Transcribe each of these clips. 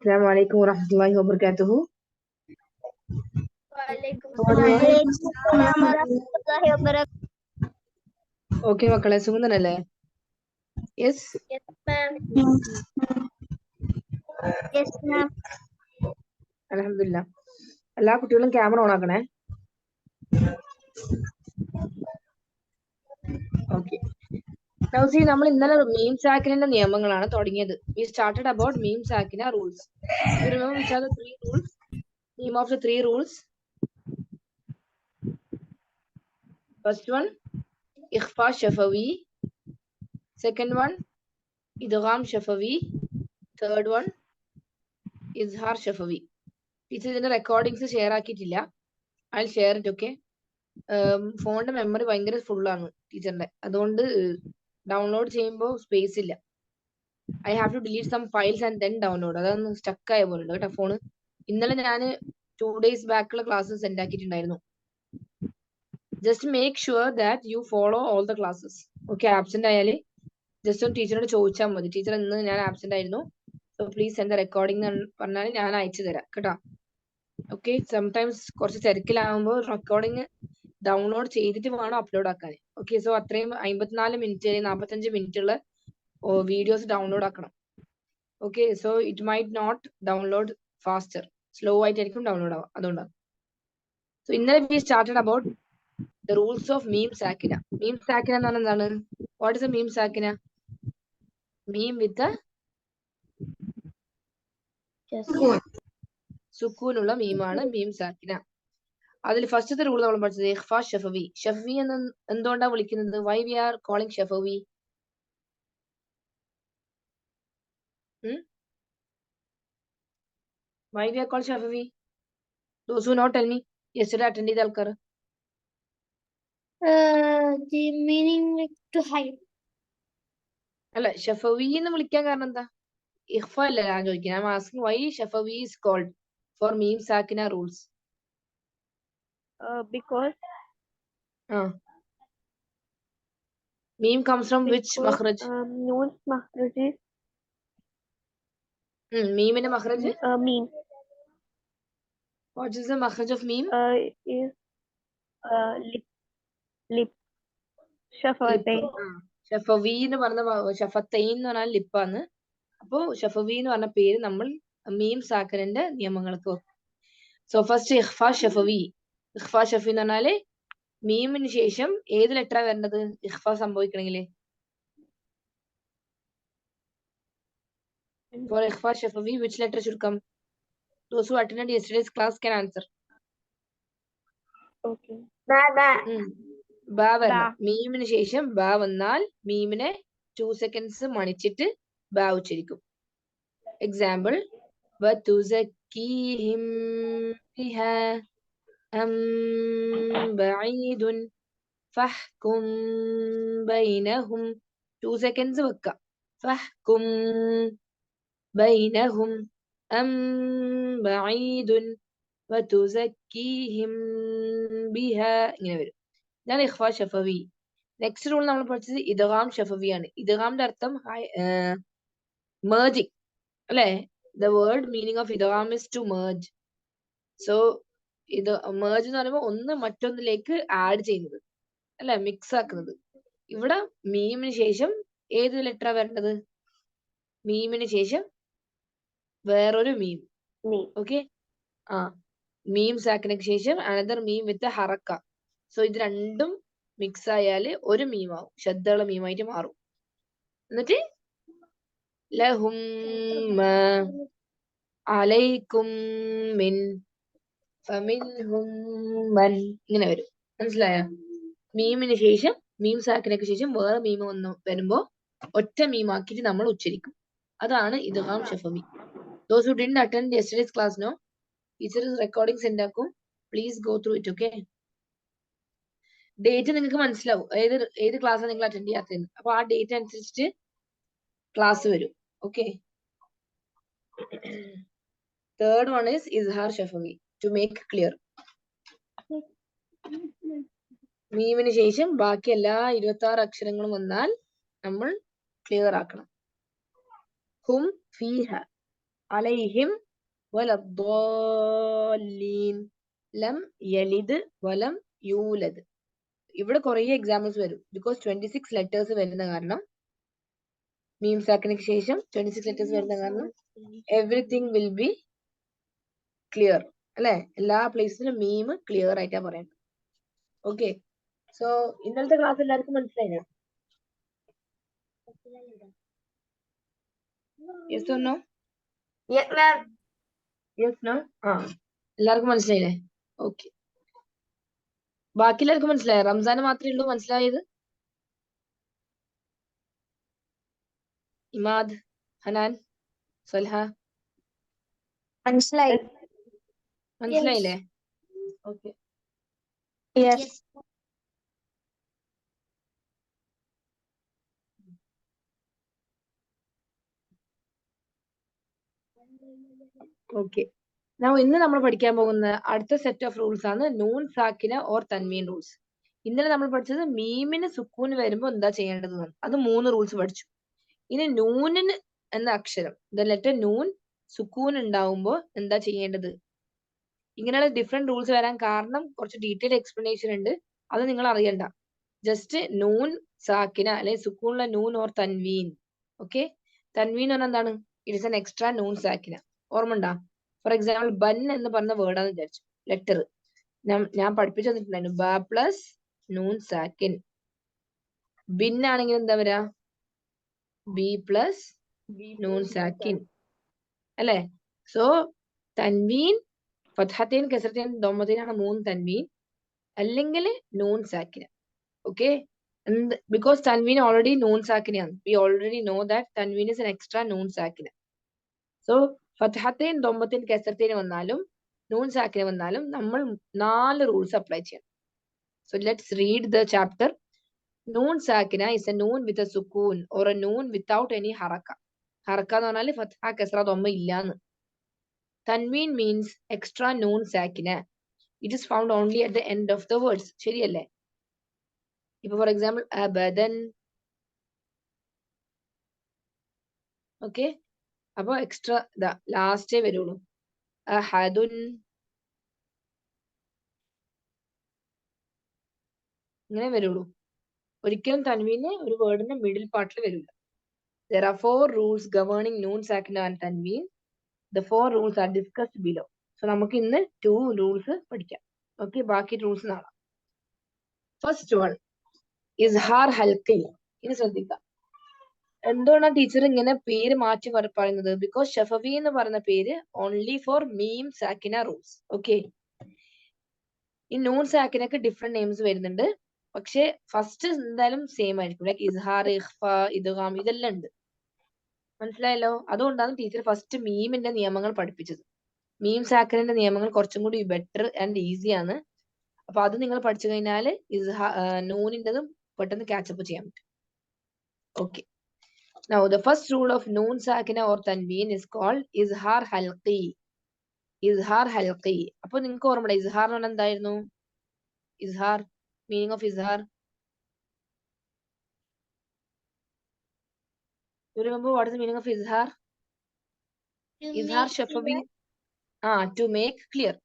السلام عليكم ورحمة الله وبركاته. وعليكم What السلام name? ورحمة الله وبركاته. Okay, മക്കളെ സുഖം തന്നെയല്ലേ? Yes. Yes, ma'am. Yes, ma'am. അൽഹംദുലില്ലാ. എല്ലാ കുട്ടികളും ക്യാമറ ഓൺ ആക്കണേ. Okay. Now see, നമ്മൾ ഇന്നലെ മീം സാക്കിന്റെ നിയമങ്ങളാണ് തുടങ്ങിയത്. We started about meme സാക്കിന rules. You remember which are the 3 rules? Name of the 3 rules. First one, ഇഖ്ഫാ ഷഫവി. Second one, ഇദ്ഗാം ഷഫവി. Third one, ഇസ്ഹാർ ഷഫവി. ടീച്ചർ ഇതിന്റെ റെക്കോർഡിങ്സ് ഷെയർ ആക്കിയിട്ടില്ല. I share it. ഓക്കെ. ഫോണിന്റെ മെമ്മറി ഭയങ്കര ഫുള്ളാണ് ടീച്ചറിന്റെ, അതുകൊണ്ട് ഡൗൺലോഡ് ചെയ്യുമ്പോൾ സ്പേസ് ഇല്ല. I have to delete some files and then download. അതൊന്ന് സ്റ്റക്ക് ആയ പോലെ ഉണ്ട് കേട്ടോ ഫോണ്. ഇന്നലെ ഞാൻ 2 days ബാക്കുള്ള ക്ലാസ്സസ് സെൻഡ് ആക്കിയിട്ടുണ്ടായിരുന്നു. Just make sure that you follow all the classes. Okay. Absent ആയാൽ ജസ്റ്റ് ഒന്ന് ടീച്ചറിനോട് ചോദിച്ചാൽ മതി, ടീച്ചർ ഇന്ന് ഞാൻ ആബ്സെന്റ് ആയിരുന്നു, so please send the recording പറഞ്ഞാൽ ഞാൻ അയച്ചു തരാം കേട്ടോ. ഓക്കെ. സംടൈംസ് കുറച്ച് തിരക്കിലാകുമ്പോൾ റെക്കോർഡിംഗ് ഡൗൺലോഡ് ചെയ്തിട്ട് വേണം അപ്ലോഡ് ആക്കാൻ. ഓക്കെ. സോ അത്രയും 54 മിനിറ്റ് 45 മിനിറ്റ് ഉള്ള വീഡിയോസ് ഡൗൺലോഡ് ആക്കണം. Okay. So it might not download faster, slow ആയിട്ടായിരിക്കും ഡൗൺലോഡ് ആവുക, അതുകൊണ്ടാണ്. സോ ഇന്നലെ we started about the rules of മീം സാക്കിന. മീം സാക്കിന എന്ന് പറഞ്ഞാൽ എന്താണ്? വാട്ട് ഇസ് എ മീം സാക്കിന? മീം വിത്ത് സുക്കൂനുള്ള മീമാണ് മീം സാക്കിന. അതിൽ ഫസ്റ്റത്തെ റൂൾ നമ്മൾ പഠിച്ചത് ഇഖ്ഫാ ഷഫവി. ഷഫവി എന്ന് എന്തുകൊണ്ടാണ് വിളിക്കുന്നത്? വൈ വി ആർ കോളിംഗ് ഷഫവി? Why we are called ഷഫവി? Those who not tell me. Yesterday attend ചെയ്ത ആൾക്കാർ. The meaning to hide. അല്ല, ഷഫവി എന്ന് വിളിക്കാൻ കാരണം എന്താ? ഇഖ്ഫ അല്ല ഞാൻ ചോദിക്കുന്നത്. I'm asking why ഷഫവി is called for meme sakina rules. Because meme comes from which makhraj? Noon's makhraj is meme ന്റെ makhraj? meme. What is the makhraj of meme? Is lip. ഷഫത്തൈൻ. ഷഫവി എന്ന് പറഞ്ഞ ഷഫത്തൈൻ എന്ന് പറഞ്ഞാൽ ലിപ്പാണ്. അപ്പോ ഷഫവി എന്ന് പറഞ്ഞ പേര് നമ്മൾ മീം സാക്കറിന്റെ നിയമങ്ങൾക്ക് വെക്കും. സോ ഫസ്റ്റ് ഇഖ്ഫാ ഷഫവി. ഇഖ്ഫാ ഷഫി എന്ന് പറഞ്ഞാല് മീമിന് ശേഷം ഏത് ലെറ്ററാ വരേണ്ടത് ഇഖ്ഫ സംഭവിക്കണമെങ്കിൽ? For ഇഖ്ഫാ ഷഫവി which letter should come? Those who attended yesterday's class can answer. Okay. ബാ വരണം. മീമിന് ശേഷം ബാ വന്നാൽ മീമിനെ 2 seconds മണിച്ചിട്ട് ബാ ഉച്ചരിക്കും. എക്സാമ്പിൾ, വതുസക്കീഹിം ബിഹാ അം ബഈദുൻ ഫഹ്കും ബൈനഹും. 2 seconds വെക്കാം. ഫഹ്കും ബൈനഹും അം ബഈദുൻ വതുസക്കീഹിം ബിഹാ. ഇങ്ങനെ വരും. ഇതാണ് ഇഖ്ഫാ ഷഫവി. നെക്സ്റ്റ് റൂൾ നമ്മൾ പഠിച്ചത് ഇദ്ഗാം ഷഫവി ആണ്. ഇദ്ഗാമിന്റെ അർത്ഥം merging അല്ലെ? The word meaning of idgham is to merge. So ഇത് merge എന്ന് പറയുമ്പോൾ ഒന്ന് മറ്റൊന്നിലേക്ക് ആഡ് ചെയ്യുന്നത് അല്ലെ, മിക്സ് ആക്കുന്നത്. ഇവിടെ മീമിന് ശേഷം ഏത് ലെറ്ററാ വരേണ്ടത്? മീമിന് ശേഷം വേറൊരു മീം. ഓക്കെ. മീം സാക്കിനക്ക് ശേഷം അനദർ മീം വിത്ത് ഹറക്ക. സോ ഇത് രണ്ടും മിക്സ് ആയാല് ഒരു മീമാവും, ശബ്ദമുള്ള മീമായിട്ട് മാറും. എന്നിട്ട് ലഹും അലൈക്കും മിൻ ഫമിൻഹും മൻ ഇങ്ങനെ വരും. മനസ്സിലായോ? മീമിന് ശേഷം മീം സാക്കിനൊക്കെ ശേഷം വേറെ മീം വരുമ്പോ ഒറ്റ മീമാക്കിയിട്ട് നമ്മൾ ഉച്ചരിക്കും. അതാണ് ഇദ്ഗാം ഷഫവി. Those who didn't attend yesterday's class, no, teacher recording send ആക്കും. Please go through it. Okay. Date നിങ്ങൾക്ക് മനസ്സിലാവും ഏത് ക്ലാസ് നിങ്ങൾ അറ്റൻഡ് ചെയ്യാത്തതെന്ന്. അപ്പൊ ആ ഡേറ്റ് അനുസരിച്ചിട്ട് ക്ലാസ് വരും. ഓക്കെ. തേർഡ് വൺ ഈസ് ഇസ്ഹാർ ഷഫവി. ടു മേക്ക് ക്ലിയർ, മീമിന് ശേഷം ബാക്കി എല്ലാ 26 അക്ഷരങ്ങളും വന്നാൽ നമ്മൾ ക്ലിയർ ആക്കണം. ഹും ഫീഹ. അലൈഹിം വലദ്ദാല്ലീൻ. ലം യലിദ് വലം യൂലദ്. ഇവിടെ കുറേ എക്സാമ്പിൾസ് വരും. ബിക്കോസ് 26 ലെറ്റേഴ്സ് വരുന്ന കാരണം, മീം സാക്കിനക്ക് ശേഷം 26 ലെറ്റേഴ്സ് വരുന്ന കാരണം എവറിത്തിങ് വിൽ ബി ക്ലിയർ അല്ലെ. എല്ലാ പ്ലേസിലും മീം ക്ലിയർ ആയിട്ടാ പറയുന്നത്. ഓക്കെ, സോ ഇന്നലത്തെ ക്ലാസ് എല്ലാവർക്കും മനസ്സിലായില്ലേ? Yes or no? Yes no? ആ, എല്ലാവർക്കും മനസ്സിലായില്ലേ? ഓക്കെ, ബാക്കി എല്ലാവർക്കും മനസ്സിലായോ? റംസാന് മാത്രമേ ഉള്ളൂ മനസ്സിലായത്? ഇമാദ്, ഹനാൻ, സൽഹ മനസ്സിലായി. മനസ്സിലായില്ലേ? Okay, okay. ഇന്ന് നമ്മൾ പഠിക്കാൻ പോകുന്ന അടുത്ത സെറ്റ് ഓഫ് റൂൾസ് ആണ് നൂൻ സാക്കിന ഓർ തൻവീൻ റൂൾസ്. ഇന്നലെ നമ്മൾ പഠിച്ചത് മീമിന് സുക്കൂന് വരുമ്പോൾ എന്താ ചെയ്യേണ്ടത്, അത് 3 റൂൾസ് പഠിച്ചു. ഇനി നൂനിന് എന്ന അക്ഷരം, ദ ലെറ്റർ നൂൻ സുക്കൂൻ ഉണ്ടാവുമ്പോ എന്താ ചെയ്യേണ്ടത്. ഇങ്ങനെയുള്ള ഡിഫറെന്റ് റൂൾസ് വരാൻ കാരണം കുറച്ച് ഡീറ്റെയിൽ എക്സ്പ്ലനേഷൻ ഉണ്ട്. അത് നിങ്ങൾ അറിയണ്ട. ജസ്റ്റ് നൂൻ സാക്കിന അല്ലെങ്കിൽ സുക്കൂനുള്ള നൂൻ ഓർ തൻവീൻ. ഓക്കെ, തൻവീൻ പറഞ്ഞാൽ എന്താണ്? ഇറ്റ് ഇസ് എൻ എക്സ്ട്രാ നൂൻ സാക്കിന. ഓർമ്മ ഉണ്ടാ? ഫോർ എക്സാമ്പിൾ ബൻ എന്ന് പറഞ്ഞ വേർഡാന്ന് വിചാരിച്ചു. ലെറ്റർ ഞാൻ പഠിപ്പിച്ചു തന്നിട്ടുണ്ടായിരുന്നു. ബ പ്ലസ് നൂൻ സാക്കിൻ. ബിൻ ആണെങ്കിൽ എന്താ വരാ? ബി പ്ലസ് നൂൻ സാക്കിൻ അല്ലെ. സോ തൻവീൻ ഫത്ഹത്തീൻ കസറത്തീൻ ദമ്മത്തീനാണ് 3 തൻവീൻ, അല്ലെങ്കിൽ നൂൻ സാക്കിന. Okay, because tanween already noon sakina. We already know that tanween is an extra noon sakina. So fathatain dommatin kasratin vannalum noon sakina vannalum nammal 4 rules apply cheyam. So let's read the chapter. Noon sakina is a noon with a sukoon or a noon without any haraka. Haraka എന്ന് പറഞ്ഞാൽ fatha kasra dhamma ഇല്ലാന്ന്. Tanween means extra noon sakina. It is found only at the end of the words. ശരിയല്ലേ? ഇപ്പൊ for example അബദൻ. Okay, അപ്പൊ extra ലാസ്റ്റേ വരുള്ളൂ. അഹദുൻ ഇങ്ങനെ വരുള്ളൂ. ഒരിക്കലും തൻവീന് ഒരു വേർഡിന്റെ മിഡിൽ പാർട്ടിൽ വരില്ല. There are 4 rules governing noon sakina and tanween. The 4 rules are discussed below. So നമുക്ക് ഇന്ന് 2 rules പഠിക്കാം. ഓക്കെ, ബാക്കി റൂൾസ് നാളെ. ഫസ്റ്റ് വൺ ഇസ്ഹാർ ഹൽക്കി. ഇനി ശ്രദ്ധിക്കാം. എന്തുകൊണ്ടാണ് ടീച്ചർ ഇങ്ങനെ പേര് മാറ്റി പറയുന്നത്? ബിക്കോസ് ഷഫവി എന്ന് പറയുന്ന പേര് ഓൺലി ഫോർ മീം സാക്കിന റൂൾസ്. ഓക്കെ, ഈ നൂൺ സാക്കിനൊക്കെ ഡിഫറെന്റ് നെയിംസ് വരുന്നുണ്ട്. പക്ഷെ ഫസ്റ്റ് എന്തായാലും സെയിം ആയിരിക്കും. ലൈക്ക് ഇസ്ഹാർ, ഇഖ്ഫ, ഇദ്ഗാം ഇതെല്ലാം ഉണ്ട്. മനസ്സിലായല്ലോ? അതുകൊണ്ടാണ് ടീച്ചർ ഫസ്റ്റ് മീമിന്റെ നിയമങ്ങൾ പഠിപ്പിച്ചത്. മീം സാക്കിനിന്റെ നിയമങ്ങൾ കുറച്ചും കൂടി ബെറ്റർ ആൻഡ് ഈസി ആണ്. അപ്പൊ അത് നിങ്ങൾ പഠിച്ചു കഴിഞ്ഞാൽ നൂനിൻ്റെതും പെട്ടെന്ന് ക്യാച്ചപ്പ് ചെയ്യാൻ പറ്റും. Okay, now the first rule of noon sakina or tanween is called izhar halqi. izhar halqi. അപ്പൊ നിങ്ങൾക്ക് ഓർമ്മ ഇസ്ഹാർ എന്ന് പറഞ്ഞാൽ എന്തായിരുന്നു? Izhar, meaning of izhar. You remember what is the meaning of izhar? Izhar shafawi. To make clear.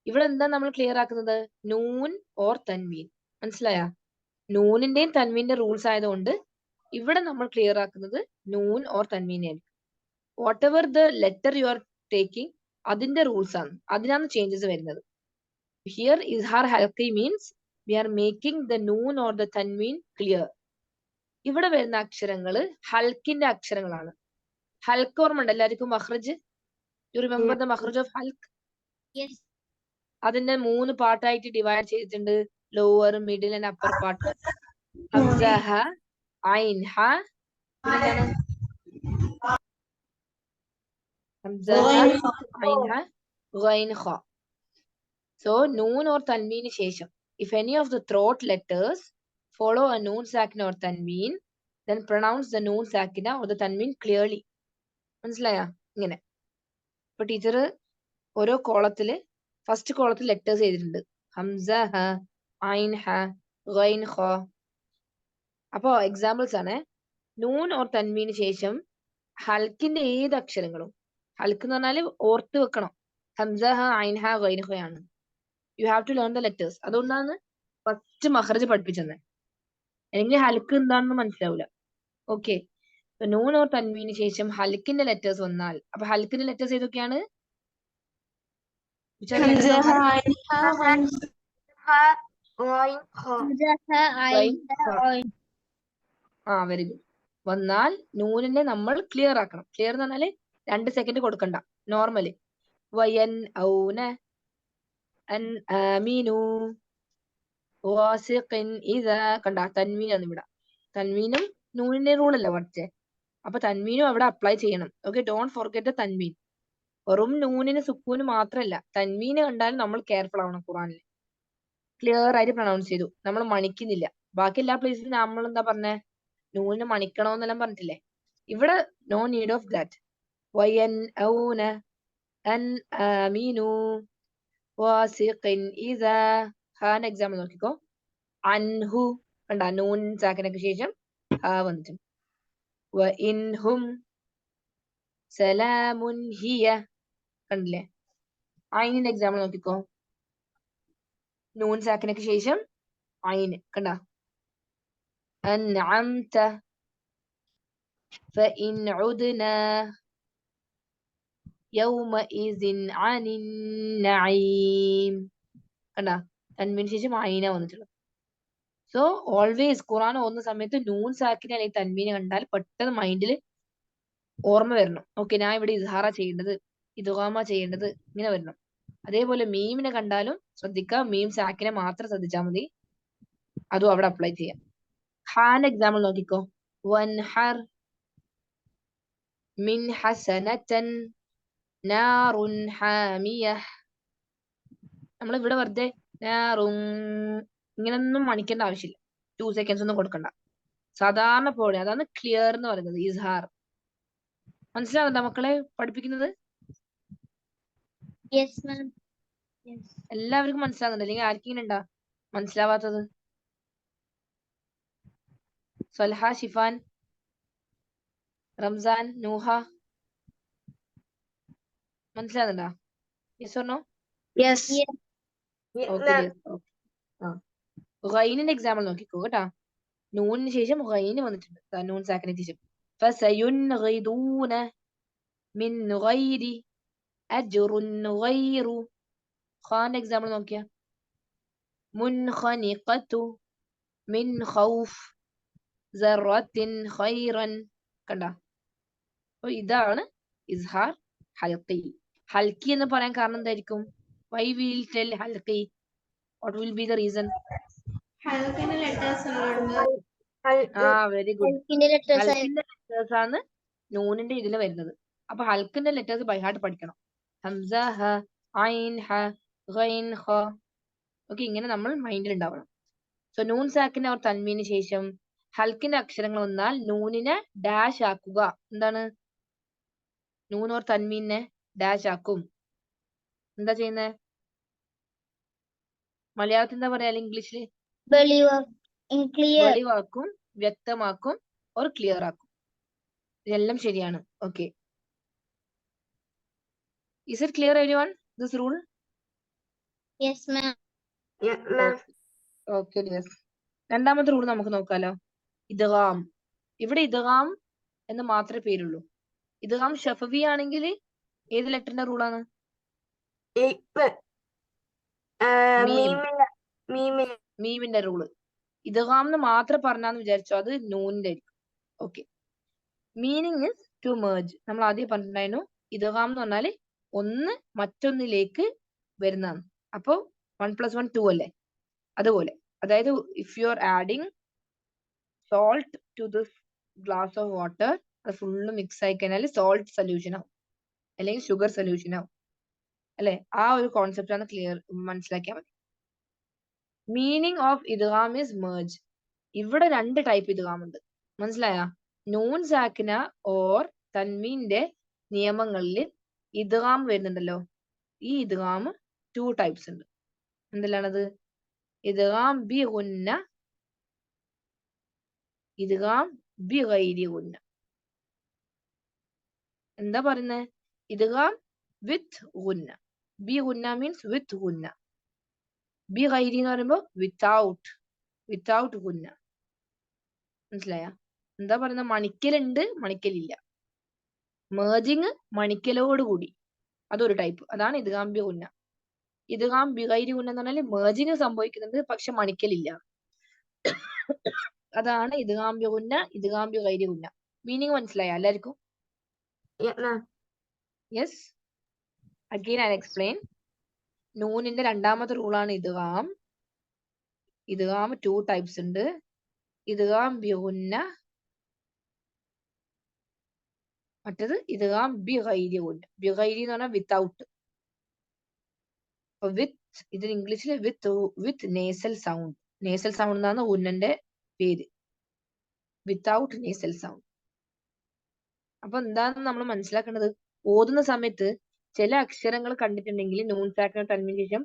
ഇവിടെ എന്താ നമ്മൾ clear ആക്കുന്നത്? നൂൻ ഓർ തൻവീൻ. മനസ്സിലായ? നൂനിന്റെയും തൻവീന്റെ റൂൾസ് ആയതുകൊണ്ട് ഇവിടെ നമ്മൾ ക്ലിയർ ആക്കുന്നത് നൂൻ ഓർ തൻവീനായിരിക്കും. Whatever the letter you are taking അതിന്റെ റൂൾസ് ആണ്, അതിനാണ് ചേഞ്ചസ് വരുന്നത്. ഹിയർ ഇസ്ഹാർ ഹൽക്കി means we are making the നൂൻ ഓർ ദ തൻവീൻ ക്ലിയർ. ഇവിടെ വരുന്ന അക്ഷരങ്ങള് ഹൽക്കിന്റെ അക്ഷരങ്ങളാണ്. ഹൽക്ക് ഓർമ്മ ഉണ്ട് എല്ലാവർക്കും? മഖ്റജ്. യു റിമെമ്പർ ദ മഖ്റജ് ഓഫ് ഹൽക്ക്? അതിന്റെ 3 പാർട്ടായിട്ട് ഡിവൈഡ് ചെയ്തിട്ടുണ്ട്. Lower, middle and upper part. Hamza ഹ, ഐൻ ഹ, പിന്നെന്താണ്? ഹംസ ഹ, ഐൻ ഹ, ഗൈൻ ഖ. സോ നൂൻ ഓർ തൻവീന് ശേഷം if any of the throat letters follow a noon sakina or tanween, then pronounce the noon sakina or the tanween clearly. മനസ്സിലായ? ഇങ്ങനെ. ഇപ്പൊ teacher ഓരോ കോളത്തില് first കോളത്തിൽ letters ചെയ്തിട്ടുണ്ട്. ഹംസ ഹ, ഐൻ ഹ, gain ഖ. അപ്പോ എക്സാമ്പിൾസ് ആണ്. നൂൻ ഓർ തൻവീന് ശേഷം ഹൽക്കിന്റെ ഏത് അക്ഷരങ്ങളും ഹൽക്ക് എന്ന് പറഞ്ഞാൽ ഓർത്ത് വെക്കണം. ഹംസ ഹ ഐൻ ഹ ഗൈൻ ഹ ആണ്. You have to learn the letters. അതുകൊണ്ടാണ് ഫസ്റ്റ് മഖ്റജ് പഠിപ്പിച്ചത്. അല്ലെങ്കിൽ ഹൽക്ക് എന്താണെന്ന് മനസ്സിലാവില്ല. ഓക്കെ, നൂൻ ഓർ തൻവീന് ശേഷം ഹൽക്കിന്റെ ലെറ്റേഴ്സ് വന്നാൽ, അപ്പൊ ഹൽക്കിന്റെ ലെറ്റേഴ്സ് ഏതൊക്കെയാണ്? Very good. വന്നാൽ നൂനിനെ നമ്മൾ ക്ലിയർ ആക്കണം. ക്ലിയർ എന്ന് പറഞ്ഞാല് 2 സെക്കൻഡ് കൊടുക്കണ്ട. നോർമല് വയൻ ഔന അൻ ആമിനു വാസിഖിൻ ഇദാ. കണ്ട, തൻവീനാണ് ഇവിടെ. തൻവീനും നൂനിന്റെ റൂൾ അല്ല പഠിച്ചേ. അപ്പൊ തൻവീനും അവിടെ അപ്ലൈ ചെയ്യണം. ഓക്കെ, ഡോണ്ട് ഫോർഗെറ്റ് ദ തൻവീൻ. വെറും നൂനിന് സുക്കൂന് മാത്രമല്ല, തൻവീന് കണ്ടാലും നമ്മൾ കെയർഫുൾ ആവണം. ഖുറാനിൽ ക്ലിയർ ആയിട്ട് പ്രൊനൗൺസ് ചെയ്തു, നമ്മൾ മണിക്കുന്നില്ല. ബാക്കി എല്ലാ പ്ലേസിലും നമ്മൾ എന്താ പറഞ്ഞേ? നൂനിന് മണിക്കണമെന്നെല്ലാം പറഞ്ഞിട്ടില്ലേ? ഇവിടെ no need of that. വയൻ Aouna അൻ ആമിനു വാസിഖിൻ ഇദാ. ഹാൻ എക്സാമ്പിൾ നോക്കിക്കോ. അൻഹു കണ്ട, നൂൻ സാക്കിനൊക്കെ ശേഷം ഹാ വന്നിട്ടുണ്ട്. വഇൻഹും സലാമുൻ ഹിയ. കണ്ടില്ലേ? ഐനിന്റെ എക്സാമ്പിൾ നോക്കിക്കോ. നൂൻ സാക്കിനൊക്കെ ശേഷം ഐന്. കണ്ട, അൻഅംത ഫഇൻ ഉദ്ന യൗമഇസിൻ അനിൻ നഈം. കണ്ട, തൻവീന് ശേഷം ഐന വന്നിട്ടുള്ളത്. സോ ഓൾവേസ് ഖുറാൻ ഓതുന്ന സമയത്ത് നൂൻ സാക്കിന് അല്ലെങ്കിൽ തൻവീന് കണ്ടാൽ പെട്ടെന്ന് മൈൻഡിൽ ഓർമ്മ വരണം. ഓക്കെ, ഞാൻ ഇവിടെ ഇസ്ഹാറ ചെയ്യേണ്ടത്, ഇദ്ഗാമ ചെയ്യേണ്ടത്, ഇങ്ങനെ വരണം. അതേപോലെ മീമിനെ കണ്ടാലും ശ്രദ്ധിക്കുക, മീം സാക്കിനെ മാത്രം ശ്രദ്ധിച്ചാൽ മതി, അതും അവിടെ അപ്ലൈ ചെയ്യാം. ഹാൻ എക്സാമ്പിൾ നോക്കിക്കോ. വൻഹർ മിൻ ഹസനതൻ നാറുൻ ഹാമിയഹ്. നമ്മൾ ഇവിടെ വെറുതെ നാറും ഇങ്ങനൊന്നും മണിക്കേണ്ട ആവശ്യമില്ല. 2 സെക്കൻഡ്സ് ഒന്നും കൊടുക്കണ്ട. സാധാരണ പോലെ, അതാണ് ക്ലിയർ എന്ന് പറയുന്നത്, ഇസ്ഹാർ. മനസ്സിലാവുന്നുണ്ടോ മക്കളെ പഠിപ്പിക്കുന്നത്? എല്ലാവർക്കും മനസ്സിലാകുന്നുണ്ട്? അല്ലെങ്കിൽ ആർക്കെങ്കിലും ഉണ്ടാ മനസ്സിലാവാത്തത്? സൽഹ, ഷിഫാൻ, റംസാൻ, നൂഹ, മനസ്സിലാകുന്നുണ്ടോ? Yes or no? ഗൈനിന്റെ എക്സാമ്പിൾ നോക്കിക്കോ കേട്ടാ. നൂനിന് ശേഷം ഗൈന് വന്നിട്ടുണ്ട്, നൂൻ സാക്കിന് ശേഷം. ഫസയുൻഗിദൂന മിൻ ഗൈരി അജ്റുൻ ഗൈറു. ഖാന്റെ എക്സാമ്പിൾ നോക്കിയാ. മുൻഖനിഖതു മിൻ ഖൗഫ് സറത്തിൻ ഖൈറൻ. കണ്ട, അപ്പൊ ഇതാണ് ഇസ്ഹാർ ഹൽഖി. ഹൽക്കി എന്ന് പറയാൻ കാരണം എന്തായിരിക്കും? വൈ വിൽ ടെൽ ഹൽഖി? What will be the reason? Very good. ഹൽക്കിന്റെ ലെറ്റേഴ്സ് ആണ് നൂനിന്റെ ഇതിൽ വരുന്നത്. അപ്പൊ ഹൽക്കിന്റെ ലെറ്റേഴ്സ് ബൈ ഹാർട്ട് പഠിക്കണം. ഹംസ ഹ, ഐൻ ഹ, ഗൈൻ ഹ. ഓക്കെ, ഇങ്ങനെ നമ്മൾ മൈൻഡിൽ ഉണ്ടാവണം. സോ നൂൻ സാക്കിന് അവർ തൻവീന് ശേഷം ഹൽക്കിന്റെ അക്ഷരങ്ങൾ വന്നാൽ നൂനിനെ ഡാഷ് ആക്കുക. എന്താണ്? നൂൻ ഓർ തൻവീനെ ഡാഷ് ആക്കും. എന്താ ചെയ്യുന്നത്? മലയാളത്തിൽ എന്താ പറയാ, ഇംഗ്ലീഷില്? വെളിവാക്കും, വ്യക്തമാക്കും, ഓർ ക്ലിയർ ആക്കും. ഇതെല്ലാം ശരിയാണ്. Okay, is it clear everyone, this rule? Yes, ma'am. Okay, yes. രണ്ടാമത്തെ റൂൾ നമുക്ക് നോക്കാലോ. ഇദ്ഗാം. ഇവിടെ ഇദ്ഗാം എന്ന് മാത്രമേ പേരുള്ളൂ. ഇദ്ഗാം ഷഫവി ആണെങ്കിൽ ഏത് ലെറ്ററിന്റെ റൂളാണ്? മീമിന്റെ റൂള്. ഇദ്ഗാം എന്ന് മാത്രം പറഞ്ഞാന്ന് വിചാരിച്ചോ, അത് നൂനിന്റെ ആയിരിക്കും. Okay, meaning is to merge. നമ്മൾ ആദ്യം പറഞ്ഞിട്ടുണ്ടായിരുന്നു, ഇദ്ഗാം എന്ന് പറഞ്ഞാല് ഒന്ന് മറ്റൊന്നിലേക്ക് വരുന്നതാണ്. അപ്പൊ 1 + 1 2 അല്ലേ? അതുപോലെ, അതായത് if you are adding salt to this glass of water, അത് ഫുള്ള് മിക്സ് ആയി കഴിഞ്ഞാൽ സോൾട്ട് സൊല്യൂഷൻ ആവും, അല്ലെങ്കിൽ ഷുഗർ സൊല്യൂഷൻ ആവും അല്ലെ? ആ ഒരു കോൺസെപ്റ്റ് ആണ് ക്ലിയർ, മനസ്സിലാക്കിയാൽ മതി. മീനിങ് ഓഫ് ഇദ്ഗാം ഇസ് merge. ഇവിടെ 2 ടൈപ്പ് ഇദ്ഗാം ഉണ്ട്, മനസ്സിലായ? നൂൻ സാക്കിന ഓർ തൻവീന്റെ നിയമങ്ങളിൽ ഇദ്ഗാം വരുന്നുണ്ടല്ലോ. ഈ ഇദ്ഗാം 2 ടൈപ്സ് ഉണ്ട്. എന്തെല്ലാണത്? ഇദ്ഗാം ബി ഗുന്ന, ഇദ്ഗാം ബി ഗൈരി ഗുന്ന. എന്താ പറയുന്നത്? idgham with gunna. Bi gunna means with gunna. Bi ghairi എന്ന് പറയുമ്പോൾ without gunna. മനസ്സിലായ? എന്താ പറയുന്ന, മണിക്കലുണ്ട്, മണിക്കലില്ല. മേർജിങ് മണിക്കലോട് കൂടി, അതൊരു ടൈപ്പ്. അതാണ് ഇദ്ഗാം ബി ഗുന്ന. ഇദ്ഗാം ബി ഗൈരി ഗുന്ന എന്ന് പറഞ്ഞാൽ മേർജിങ് സംഭവിക്കുന്നുണ്ട്, പക്ഷെ മണിക്കലില്ല. അതാണ് ഇദ്ഗാം ബി ഗുന്ന, ഇദ്ഗാം ബി ഗൈരി ഗുന്ന. മീനിങ് മനസ്സിലായ എല്ലാവർക്കും? യെസ്. Again I explain. നൂനിന്റെ രണ്ടാമത്തെ റൂളാണ് ഇദ്ഗാം. ഇദ്ഗാം 2 ടൈപ്സ് ഉണ്ട്. ഇദ്ഗാം ബി ഗുന്ന, മറ്റത് ഇദ്ഗാം ബി ഗൈരി ഗുന്ന. ബി ഗൈരി എന്ന് പറഞ്ഞാൽ വിത്തൗട്ട്. വിത്ത്, ഇതിന് ഇംഗ്ലീഷിൽ വിത്ത് നേസൽ സൗണ്ട്. നേസൽ സൗണ്ട് എന്നാണ് ഗുന്നന്റെ പേര്. Without nasal sound. അപ്പൊ എന്താണെന്ന് നമ്മൾ മനസ്സിലാക്കേണ്ടത്, ഓതുന്ന സമയത്ത് ചില അക്ഷരങ്ങൾ കണ്ടിട്ടുണ്ടെങ്കിൽ നൂൻ സാക്കിന് തന്മയ്ക്ക് ശേഷം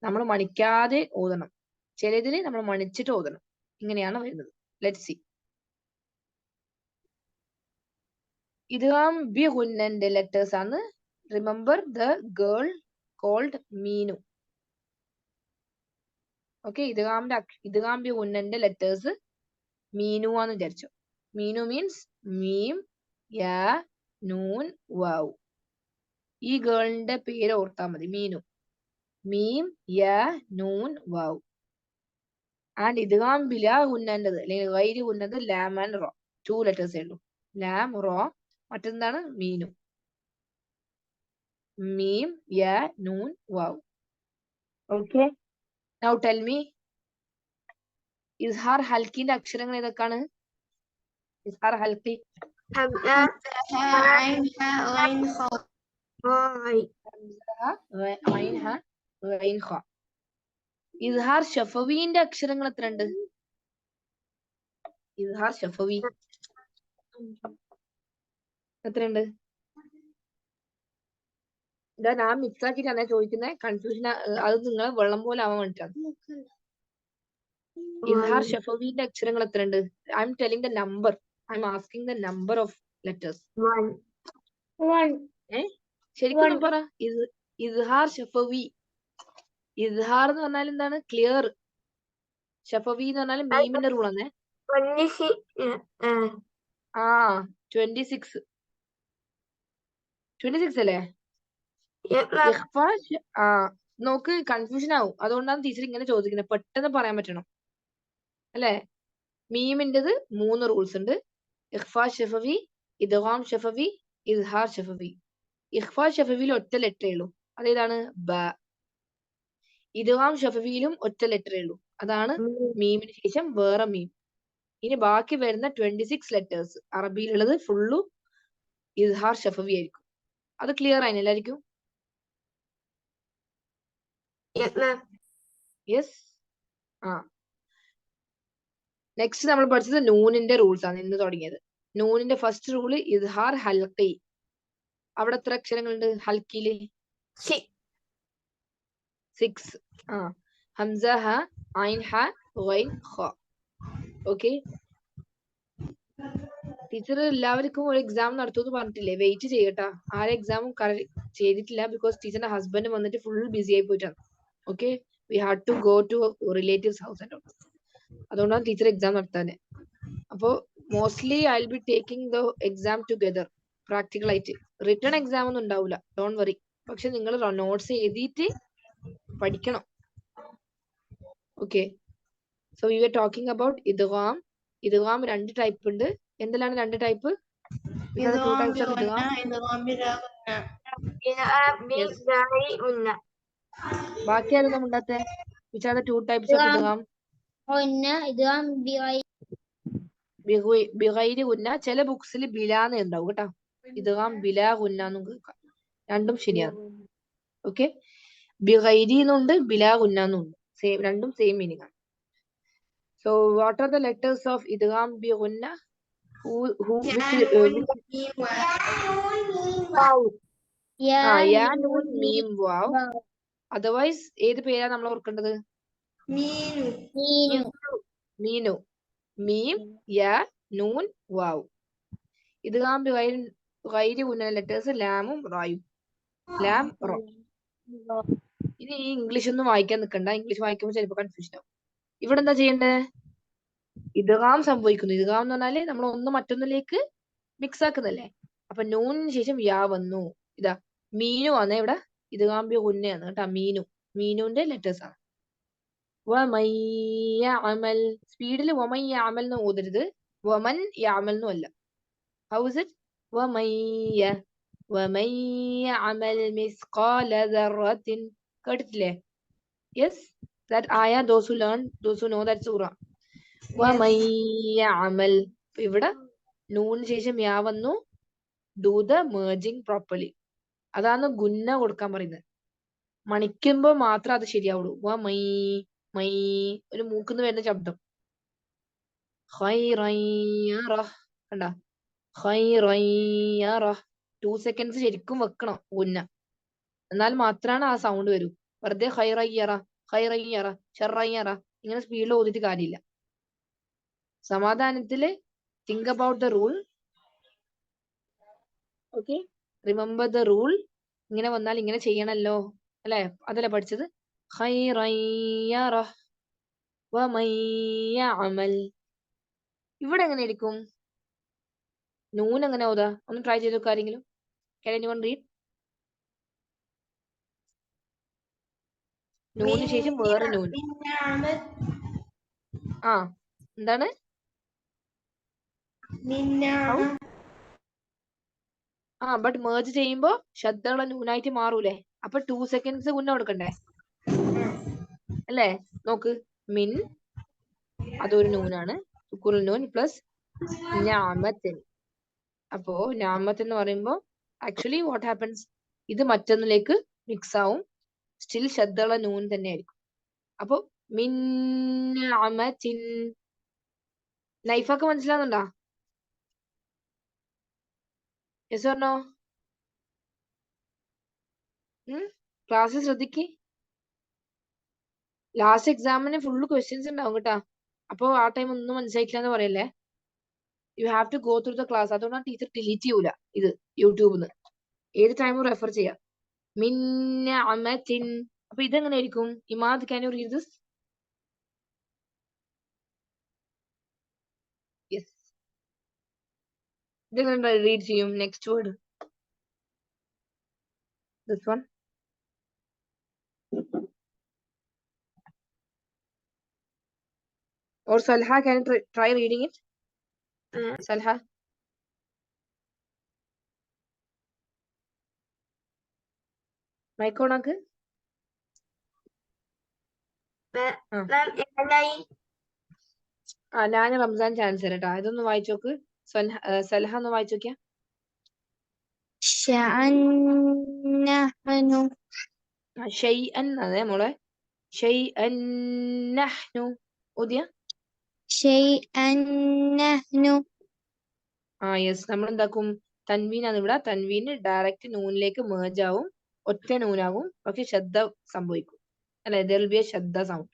നമ്മൾ മണിക്കാതെ ഓതണം, ചിലതിൽ നമ്മൾ മണിച്ചിട്ട് ഓതണം. ഇങ്ങനെയാണ് വരുന്നത്. Let's see. ഇദ്ഗാം ബി ഗുന്നന്റെ ലെറ്റേഴ്സ് ആണ്. Remember the girl called Meenu. Okay, ഇദ്ഗാം ബി ഗുന്നന്റെ ലെറ്റേഴ്സ് മീനു ആന്ന് വിചാരിച്ചു. മീനു മീൻസ് മീം, യാ, നൂൻ, വാവ്. ഈ ഗേളിന്റെ പേര് ഓർത്താൽ മതി, മീനു. മീം, യാ, നൂൻ, വാവ്. ആൻഡ് ഇദ്ഗാം ബിലാ ഗുന്നന്റത് അല്ലെങ്കിൽ ഗൈരി ഗുന്നത് ലാം ആൻഡ് റോ. 2 ലെറ്റേഴ്സേ ഉള്ളൂ. ലാം, റോ. മറ്റെന്താണ്? മീനു. മീം, യാ, നൂൻ, വാവ്. ഓക്കെ, നൗ ടെൽ മീ, ഇസ്ഹാർ ഹൽക്കിന്റെ അക്ഷരങ്ങൾ ഏതൊക്കെയാണ്? ഇസ്ഹാർ ഹൽക്കി. ഇസ്ഹാർ ഷഫവിന്റെ അക്ഷരങ്ങൾ എത്ര ഉണ്ട്? ഇസ്ഹാർ ഷഫവി എത്രയുണ്ട്? ഇതാ ഞാൻ മിക്സ് ആക്കിയിട്ടാണ് ചോദിക്കുന്നത്. കൺഫ്യൂഷൻ അത് നിങ്ങൾ വെള്ളം പോലെ ആവാൻ വേണ്ടിട്ടാണ്. ഇസ്ഹാർ ഷഫവിന്റെ അക്ഷരങ്ങൾ എത്രയുണ്ട്? I M telling the number. I M asking the number of letters. ശരിക്കും പറ. ഇസ്ഹാർ ഷഫവി. ഇസ്ഹാർ എന്ന് പറഞ്ഞാൽ എന്താണ്? ക്ലിയർ. ഷഫവി എന്ന് പറഞ്ഞാൽ മീമിന്റെ റൂൾ ആണ്. 26 അല്ലേ? നോക്ക്, കൺഫ്യൂഷൻ ആവും. അതുകൊണ്ടാണ് ടീച്ചർ ഇങ്ങനെ ചോദിക്കുന്നത്. പെട്ടെന്ന് പറയാൻ പറ്റണം അല്ലെ? മീമിൻ്റെത് 3 റൂൾസ് ഉണ്ട്. ഇഖ്ഫാ ഷഫവി, ഇദ്ഗാം ഷഫവി, ഇസ്ഹാർ ഷഫവി. ഇഖ്ഫാ ഷഫവിയിൽ ഒറ്റ ലെറ്ററേ ഉള്ളൂ. അതേതാണ്? ബ. ഇദ്ഗാം ഷഫവിയിലും ഒറ്റ ലെറ്ററേ ഉള്ളൂ. അതാണ് മീമിന് ശേഷം വേറെ മീം. ഇനി ബാക്കി വരുന്ന 26 ലെറ്റേഴ്സ് അറബിയിലുള്ളത് ഫുള്ളും ഇസ്ഹാർ ഷഫവി ആയിരിക്കും. അത് ക്ലിയർ ആയിന് എല്ലാവർക്കും? യെസ്. നെക്സ്റ്റ് നമ്മൾ പഠിച്ചത് നൂനിന്റെ റൂൾസ് ആണ് ഇന്ന് തുടങ്ങിയത്. നൂനിന്റെ ഫസ്റ്റ് റൂള് ഇസ്ഹാർ ഹൽക്കി. അവിടെ എത്ര അക്ഷരങ്ങളുണ്ട് ഹൽക്കിയില്? 6. ഹംസ, ഹ, ഐൻ, ഹ, ഗൈൻ, ഖ. ഓക്കെ, ടീച്ചർ എല്ലാവർക്കും ഒരു എക്സാം നടത്തുമെന്ന് പറഞ്ഞിട്ടില്ലേ? വെയിറ്റ് ചെയ്യട്ടാ. ആരെ എക്സാമും ചെയ്തിട്ടില്ല, ബിക്കോസ് ടീച്ചറിന്റെ ഹസ്ബൻഡ് വന്നിട്ട് ഫുൾ ബിസി ആയി പോയിട്ടാണ്. Okay, we had to go to relatives house and all. അതുകൊണ്ടാണ് ടീച്ചർ എക്സാം നടത്താന്. അപ്പോൾ mostly I will be taking the exam together, practical ആയിട്ട്. റിട്ടേൺ എക്സാം ഒന്നും ഉണ്ടാവില്ല, ഡോണ്ട് വറി. പക്ഷെ നിങ്ങൾ നോട്ട്സ് എഴുതിയിട്ട് പഠിക്കണം. Okay, so we are talking about ഇദ്ഗാം. ഇദ്ഗാം 2 ടൈപ്പ് ഉണ്ട്. എന്തെല്ലാം 2 ടൈപ്പ്? ബാക്കി ആരെല്ലാം ഉണ്ടാത്തെ? Which are the 2 types of idgham? ബിഗൈരി ഗുന്ന. ചില ബുക്സിൽ ബിലാന്ന് ഉണ്ടാവും കേട്ടോ. ഇദ്ഗാം ബിലാ ഗുന്ന എന്നും കേൾക്കാം. രണ്ടും ശരിയാണ്. ഓക്കെ, ബിഗൈരി എന്നുണ്ട്, ബിലാ ഗുന്ന എന്നുണ്ട്. രണ്ടും സെയിം മീനിങ് ആണ്. So what are the letters of idgham bi gunna? Ya, noon, mim, waw. Otherwise ഏത് പേരാ നമ്മൾ ഓർക്കേണ്ടത്? മീനു. മീം, യാ, നൂൻ, വാവ്. ഇദ്ഗാം ബി ഗൈരി ഗൈരി ഗുണന ലെറ്റേഴ്സ് ലാമും റായും. ലാം റോ. ഇനി ഈ ഇംഗ്ലീഷ് ഒന്നും വായിക്കാൻ നിൽക്കണ്ട. ഇംഗ്ലീഷ് വായിക്കുമ്പോൾ ചിലപ്പോൾ കൺഫ്യൂഷൻ ആവും. ഇവിടെ എന്താ ചെയ്യണ്ടേ? ഇദ്ഗാം സംഭവിക്കുന്നു. ഇദ്ഗാം എന്ന് പറഞ്ഞാല് നമ്മൾ ഒന്ന് മറ്റൊന്നിലേക്ക് മിക്സ് ആക്കുന്നല്ലേ. അപ്പൊ നൂനിന് ശേഷം യാ വന്നു. ഇതാ മീനു ആണ് ഇവിടെ. ഇദ്ഗാം ബി ഗുന്നയാണ് കേട്ടാ. മീനുവിന്റെ ലെറ്റേഴ്സ് ആണ്. വമയ്യഅമൽ. സ്പീഡിൽ വമയ്യഅമൽ എന്ന് ഓതരുത്. വമൻ യഅമൽ എന്നും അല്ല. ഹൗ ഇസ് ഇറ്റ്? വമയ്യഅമൽ മിസ്ഖാല ദർറത്തിൻ. കേട്ടിട്ടില്ലേ? യെസ്, ദാറ്റ് ആയ those who learn, those who know that surah. വമയ്യഅമൽ. ഇവിടെ നൂന് ശേഷം യാ വന്നു. Do the merging properly. അതാണ് ഗുന്ന കൊടുക്കാൻ പറയുന്നത്. മണിക്കുമ്പോ മാത്രം അത് ശരിയാവുള്ളൂ. മൈ ഒരു മൂക്കുന്ന് വരുന്ന ശബ്ദം. കണ്ട 2 seconds ശരിക്കും വെക്കണം ഗുന്ന. എന്നാൽ മാത്രമാണ് ആ സൗണ്ട് വരൂ. വെറുതെ ഖൈറയ്യറ ഷറയ്യറ ഇങ്ങനെ സ്പീഡിൽ ഓതിട്ട് കാര്യമില്ല. സമാധാനത്തില് think about the rule. Okay, remember the rule. ഇങ്ങനെ വന്നാൽ ഇങ്ങനെ ചെയ്യണല്ലോ അല്ലെ? അതല്ലേ പഠിച്ചത്? ഖൈറയ്യറ വമയ്യഅമൽ. ഇവിടെ എങ്ങനെ ആയിരിക്കും? നൂൻ എങ്ങനെ ഓതാ? ഒന്ന് ട്രൈ ചെയ്ത് നോക്കുക ആരെങ്കിലും. Can anyone read? നൂന് ശേഷം വേറെ നൂൻ. ആ എന്താണ്? ബട്ട് മേർജ് ചെയ്യുമ്പോ ശബ്ദമുള്ള നൂനായിട്ട് മാറൂലേ? അപ്പൊ 2 seconds ഗുന്ന കൊടുക്കണ്ടേ അല്ലേ? നോക്ക്, മിൻ അതൊരു നൂനാണ്. സുക്കൂർ നൂൻ പ്ലസ് നാമത്തിൻ. അപ്പോ നാമത്ത് എന്ന് പറയുമ്പോ ആക്ച്വലി വാട്ട് ഹാപ്പൻസ്, ഇത് മറ്റൊന്നിലേക്ക് മിക്സ് ആവും. സ്റ്റിൽ ശബ്ദമുള്ള നൂൻ തന്നെ ആയിരിക്കും. അപ്പൊ മിൻ നാമത്തിൻ. നൈഫൊക്കെ മനസ്സിലാവുന്നുണ്ടോ? Yes or no? ക്ലാസ് ശ്രദ്ധിക്ക്. ലാസ്റ്റ് എക്സാമിന് ഫുള്ള് ക്വസ്റ്റ്യൻസ് ഉണ്ടാവും കേട്ടാ. അപ്പൊ ആ ടൈം ഒന്നും മനസ്സിലായിട്ടില്ല എന്ന് പറയല്ലേ. You have to go through the class. അതുകൊണ്ടാണ് ടീച്ചർ ഡിലീറ്റ് ചെയ്യൂല ഇത് യൂട്യൂബിന്ന്. ഏത് ടൈമും റെഫർ ചെയ്യാം. മിന്നഅമത്തിൻ. അപ്പൊ ഇതെങ്ങനെ ആയിരിക്കും? Imad, can you read this? Yes, ഇതെങ്ങനെ റീഡ് ചെയ്യും? Next word, this one. Or Salha, can you try reading it? Salha. Mic on ആക്ക്. ഞാൻ റംസാൻ ചാൻസ് തരാം കേട്ടോ. ഇതൊന്ന് വായിച്ചു നോക്ക്. സൽഹ ഒന്ന് വായിച്ചു നോക്കിയാ. ഷൈഅൻ അതെ മോളെ. ഷൈഅൻ നഹ്നു. ഓതിയ യെസ്. നമ്മൾ എന്താക്കും? തൻവീനാണ് ഇവിടെ. തൻവീന് ഡയറക്റ്റ് നൂനിലേക്ക് മേർജ് ആവും. ഒറ്റ നൂനാകും. പക്ഷെ ശബ്ദ സംഭവിക്കും അല്ലെ? there will be a ശബ്ദ സൗണ്ട്.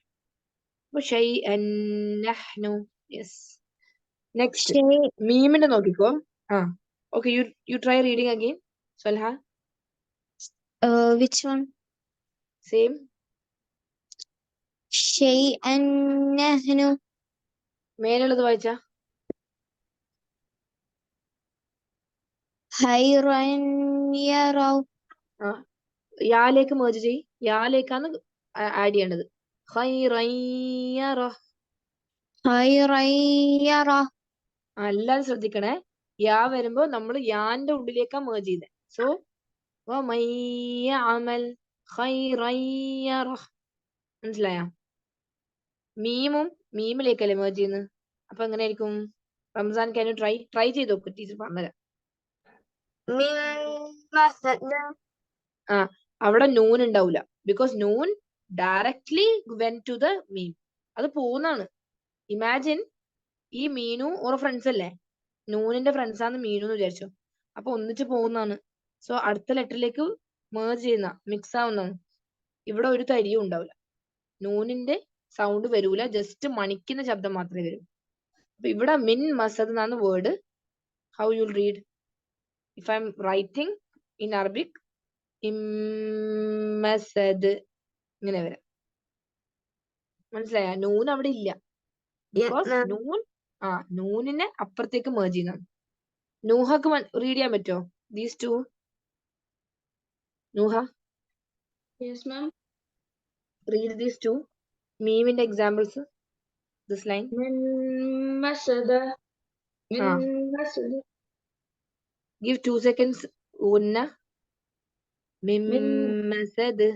അപ്പൊ ഷൈഅൻ നഹ്നു. യെസ്. നെക്സ്റ്റ് മീമിന്റെ നോക്കിക്കോ. Okay, you try reading again. സൽഹ. which one? സെയിം. ഷൈഅൻ നഹ്നു. മേലുള്ളത് വായിച്ച. ഖൈറൻ യറൗ. യാലേക്ക് മേർജ് ചെയ്. യാലേക്കാണ് ആഡ് ചെയ്യേണ്ടത്. ഖൈറൻ യറ. എല്ലാരും ശ്രദ്ധിക്കണേ. യാ വരുമ്പോ നമ്മൾ യാന്റെ ഉള്ളിലേക്കാ മേർജ് ചെയ്തേ. സോ വമയ്യഅമൽ ഖൈറൻ യറ. മനസ്സിലായ? മീമും മീമിലേക്കല്ലേ മേർജ് ചെയ്യുന്നത്. അപ്പൊ എങ്ങനെയായിരിക്കും? റംസാൻ, ക്യാൻ യു ട്രൈ ചെയ്ത് നോക്ക്. ടീച്ചർ പറഞ്ഞുതരാം. അവിടെ നൂൻ ഉണ്ടാവില്ല. ബിക്കോസ് നൂൻ ഡയറക്ട്ലി വെന്റ് ടു ദ മീം. അത് പോകുന്നതാണ്. ഇമാജിൻ ഈ മീനു ഓർ ഫ്രണ്ട്സ് അല്ലേ? നൂനിന്റെ ഫ്രണ്ട്സ് ആണ് മീനു എന്ന് വിചാരിച്ചോ. അപ്പൊ ഒന്നിച്ച് പോകുന്നതാണ്. സോ അടുത്ത ലെറ്ററിലേക്ക് മേർജ് ചെയ്യുന്ന, മിക്സ് ആവുന്നതാണ്. ഇവിടെ ഒരു തരിയും ഉണ്ടാവില്ല. നൂനിന്റെ സൗണ്ട് വരൂല. ജസ്റ്റ് മണിക്കുന്ന ശബ്ദം മാത്രമേ വരൂ. അപ്പൊ ഇവിടെ മിൻ മസദ് എന്നാണ് word. How you'll read? If I'm writing in Arabic, ഇമ്മസദ് ഇങ്ങനെ വരാം. മനസ്സിലായ? നൂൻ അവിടെ ഇല്ല. ബിക്കോസ് നൂനിനെ അപ്പുറത്തേക്ക് മേർജ് ചെയ്യുന്നതാണ്. നൂഹക്ക് റീഡ് ചെയ്യാൻ പറ്റുമോ? These two. Nooha, Yes, ma'am. read these two മീമിന്റെ examples. This line. من مسد. من مسد. Give 2 seconds. Unna. മിമ്മസദ്.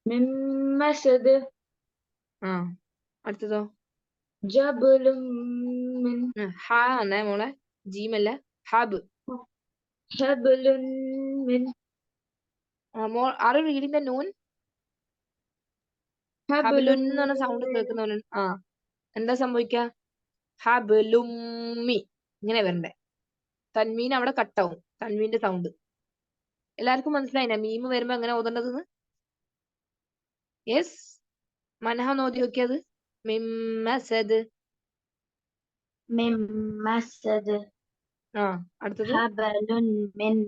من مسد. അടുത്തതോ? جبل من. ഹ ആണേ മോളെ, ജീമല്ല. ഹബ്. حبل من. മോൾ ആർ റീഡിംഗ് ദ നൂൻ? ഹബലുൻ എന്ന് പറഞ്ഞ സൗണ്ട് കേൾക്കുന്നവൻ എന്താ സംഭവിക്ക? ഹബലുമ്മി ഇങ്ങനെ വരണ്ടേ. തൻവീൻ അവിടെ കട്ടാവും. തൻവീന്റെ സൗണ്ട് എല്ലാവർക്കും മനസ്സിലായില്ല? മീമ് വരുമ്പോ എങ്ങനെ ഓതേണ്ടതെന്ന്? യെസ്, മനഹ നോക്കി നോക്കിയത്. മിമ്മസദ്. മിമ്മസദ്. അടുത്തത്? ഹബലുൻ മിൻ.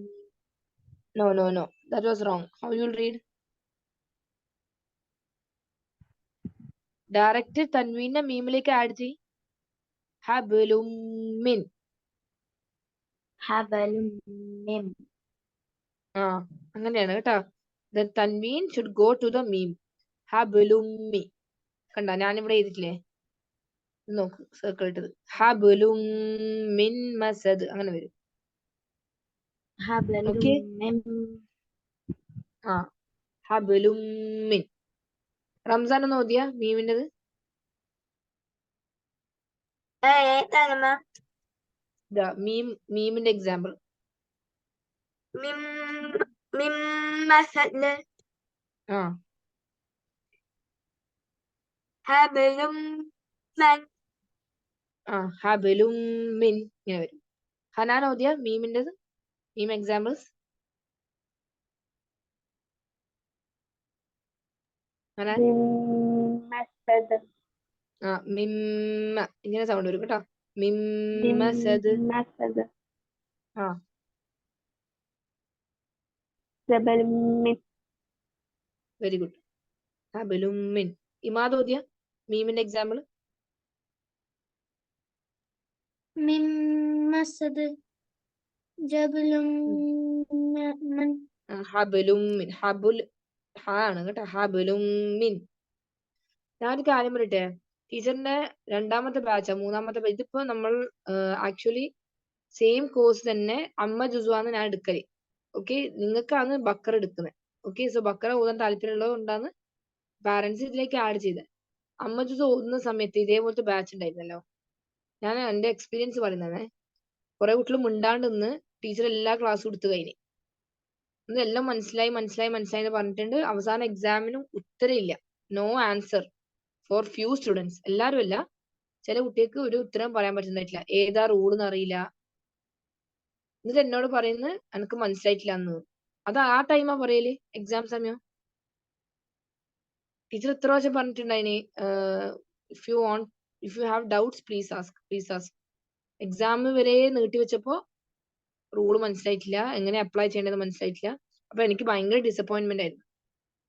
No, that was wrong. How you'll read? Direct തൻവീനെ മീമിലേക്ക് ആഡ് ചെയ്. ഹബലും മിൻ. ഹബലും മിൻ. അങ്ങനെയാണ് കേട്ടോ. The tanween should go to the meme. ഹബലുമ്മി. കണ്ട ഞാനിവിടെ എഴുതിട്ടില്ലേ? നോക്ക്, സർക്കിൾ ഇട്ടത്. ഹബലും മിൻ മസദ് അങ്ങനെ വരും. ഓക്കെ, ഹബലും മിൻ. റംസാൻ ഒന്ന് ഓതിയ മീമിൻ്റെത്. മീമിന്റെ എക്സാമ്പിൾ. ഹബലും മിൻ ഇങ്ങനെ വരും. ഹനാൻ ഓതിയ മീമിൻ്റെത്. മീം എക്സാമ്പിൾസ്. ഹനാൻ. മിമ്മ ഇങ്ങനെ സൗണ്ട് വരും കേട്ടോ. മിമ്മസദ്. Very good. ഹബലും മിൻ. ഇമാദ് ഓതിയ മീമിന്റെ എക്സാമ്പിൾ. മിമ്മസദ്. ജബലും മിൻ. ഹബലും മിൻ. ഹബുൽ ആണ് കേട്ടോ. ഹബലും മിൻ. ഞാനൊരു കാര്യം പറയട്ടെ, ടീച്ചറിന്റെ രണ്ടാമത്തെ ബാച്ചാ, മൂന്നാമത്തെ ബാച്ച്. ഇതിപ്പോ നമ്മൾ ആക്ച്വലി സെയിം കോഴ്സ് തന്നെ അമ്മ ജുസുവാന്ന് ഞാൻ എടുക്കല്. ഓക്കെ, നിങ്ങൾക്കാണ് ബക്കറ എടുക്കുന്നത്. ഓക്കെ, സോ ബക്കറ ഓതാൻ താല്പര്യമുള്ളത് കൊണ്ടാണ് പാരന്റ്സ് ഇതിലേക്ക് ആഡ് ചെയ്തത്. അമ്മ ജുസ് ഓതുന്ന സമയത്ത് ഇതേപോലത്തെ ബാച്ച് ഉണ്ടായിരുന്നല്ലോ. ഞാൻ എന്റെ എക്സ്പീരിയൻസ് പറയുന്നതേ. കുറെ കുട്ടികൾ മിണ്ടാണ്ട് നിന്ന് ടീച്ചർ എല്ലാ ക്ലാസ്സും എടുത്തു കഴിഞ്ഞ് എല്ലാം മനസ്സിലായി എന്ന് പറഞ്ഞിട്ടുണ്ട്. അവസാന എക്സാമിനും ഉത്തരമില്ല. No answer for few students. എല്ലാവരും അല്ല, ചില കുട്ടികൾക്ക് ഒരു ഉത്തരം പറയാൻ പറ്റുന്നില്ല. ഏതാ റൂളെന്ന് അറിയില്ല. എന്നിട്ട് എന്നോട് പറയുന്നത് എനിക്ക് മനസ്സിലായിട്ടില്ല എന്ന്. അത് ആ ടൈമാ പറയല്, എക്സാം സമയം. ടീച്ചർ എത്ര പ്രാവശ്യം പറഞ്ഞിട്ടുണ്ടായിന്, if you have doubts please ask. Exam വരെ നീട്ടി വെച്ചപ്പോ റൂള് മനസ്സിലായിട്ടില്ല, എങ്ങനെ അപ്ലൈ ചെയ്യേണ്ടത് മനസ്സിലായിട്ടില്ല. അപ്പൊ എനിക്ക് ഭയങ്കര ഡിസപ്പോയിന്റ്മെന്റ് ആയിരുന്നു,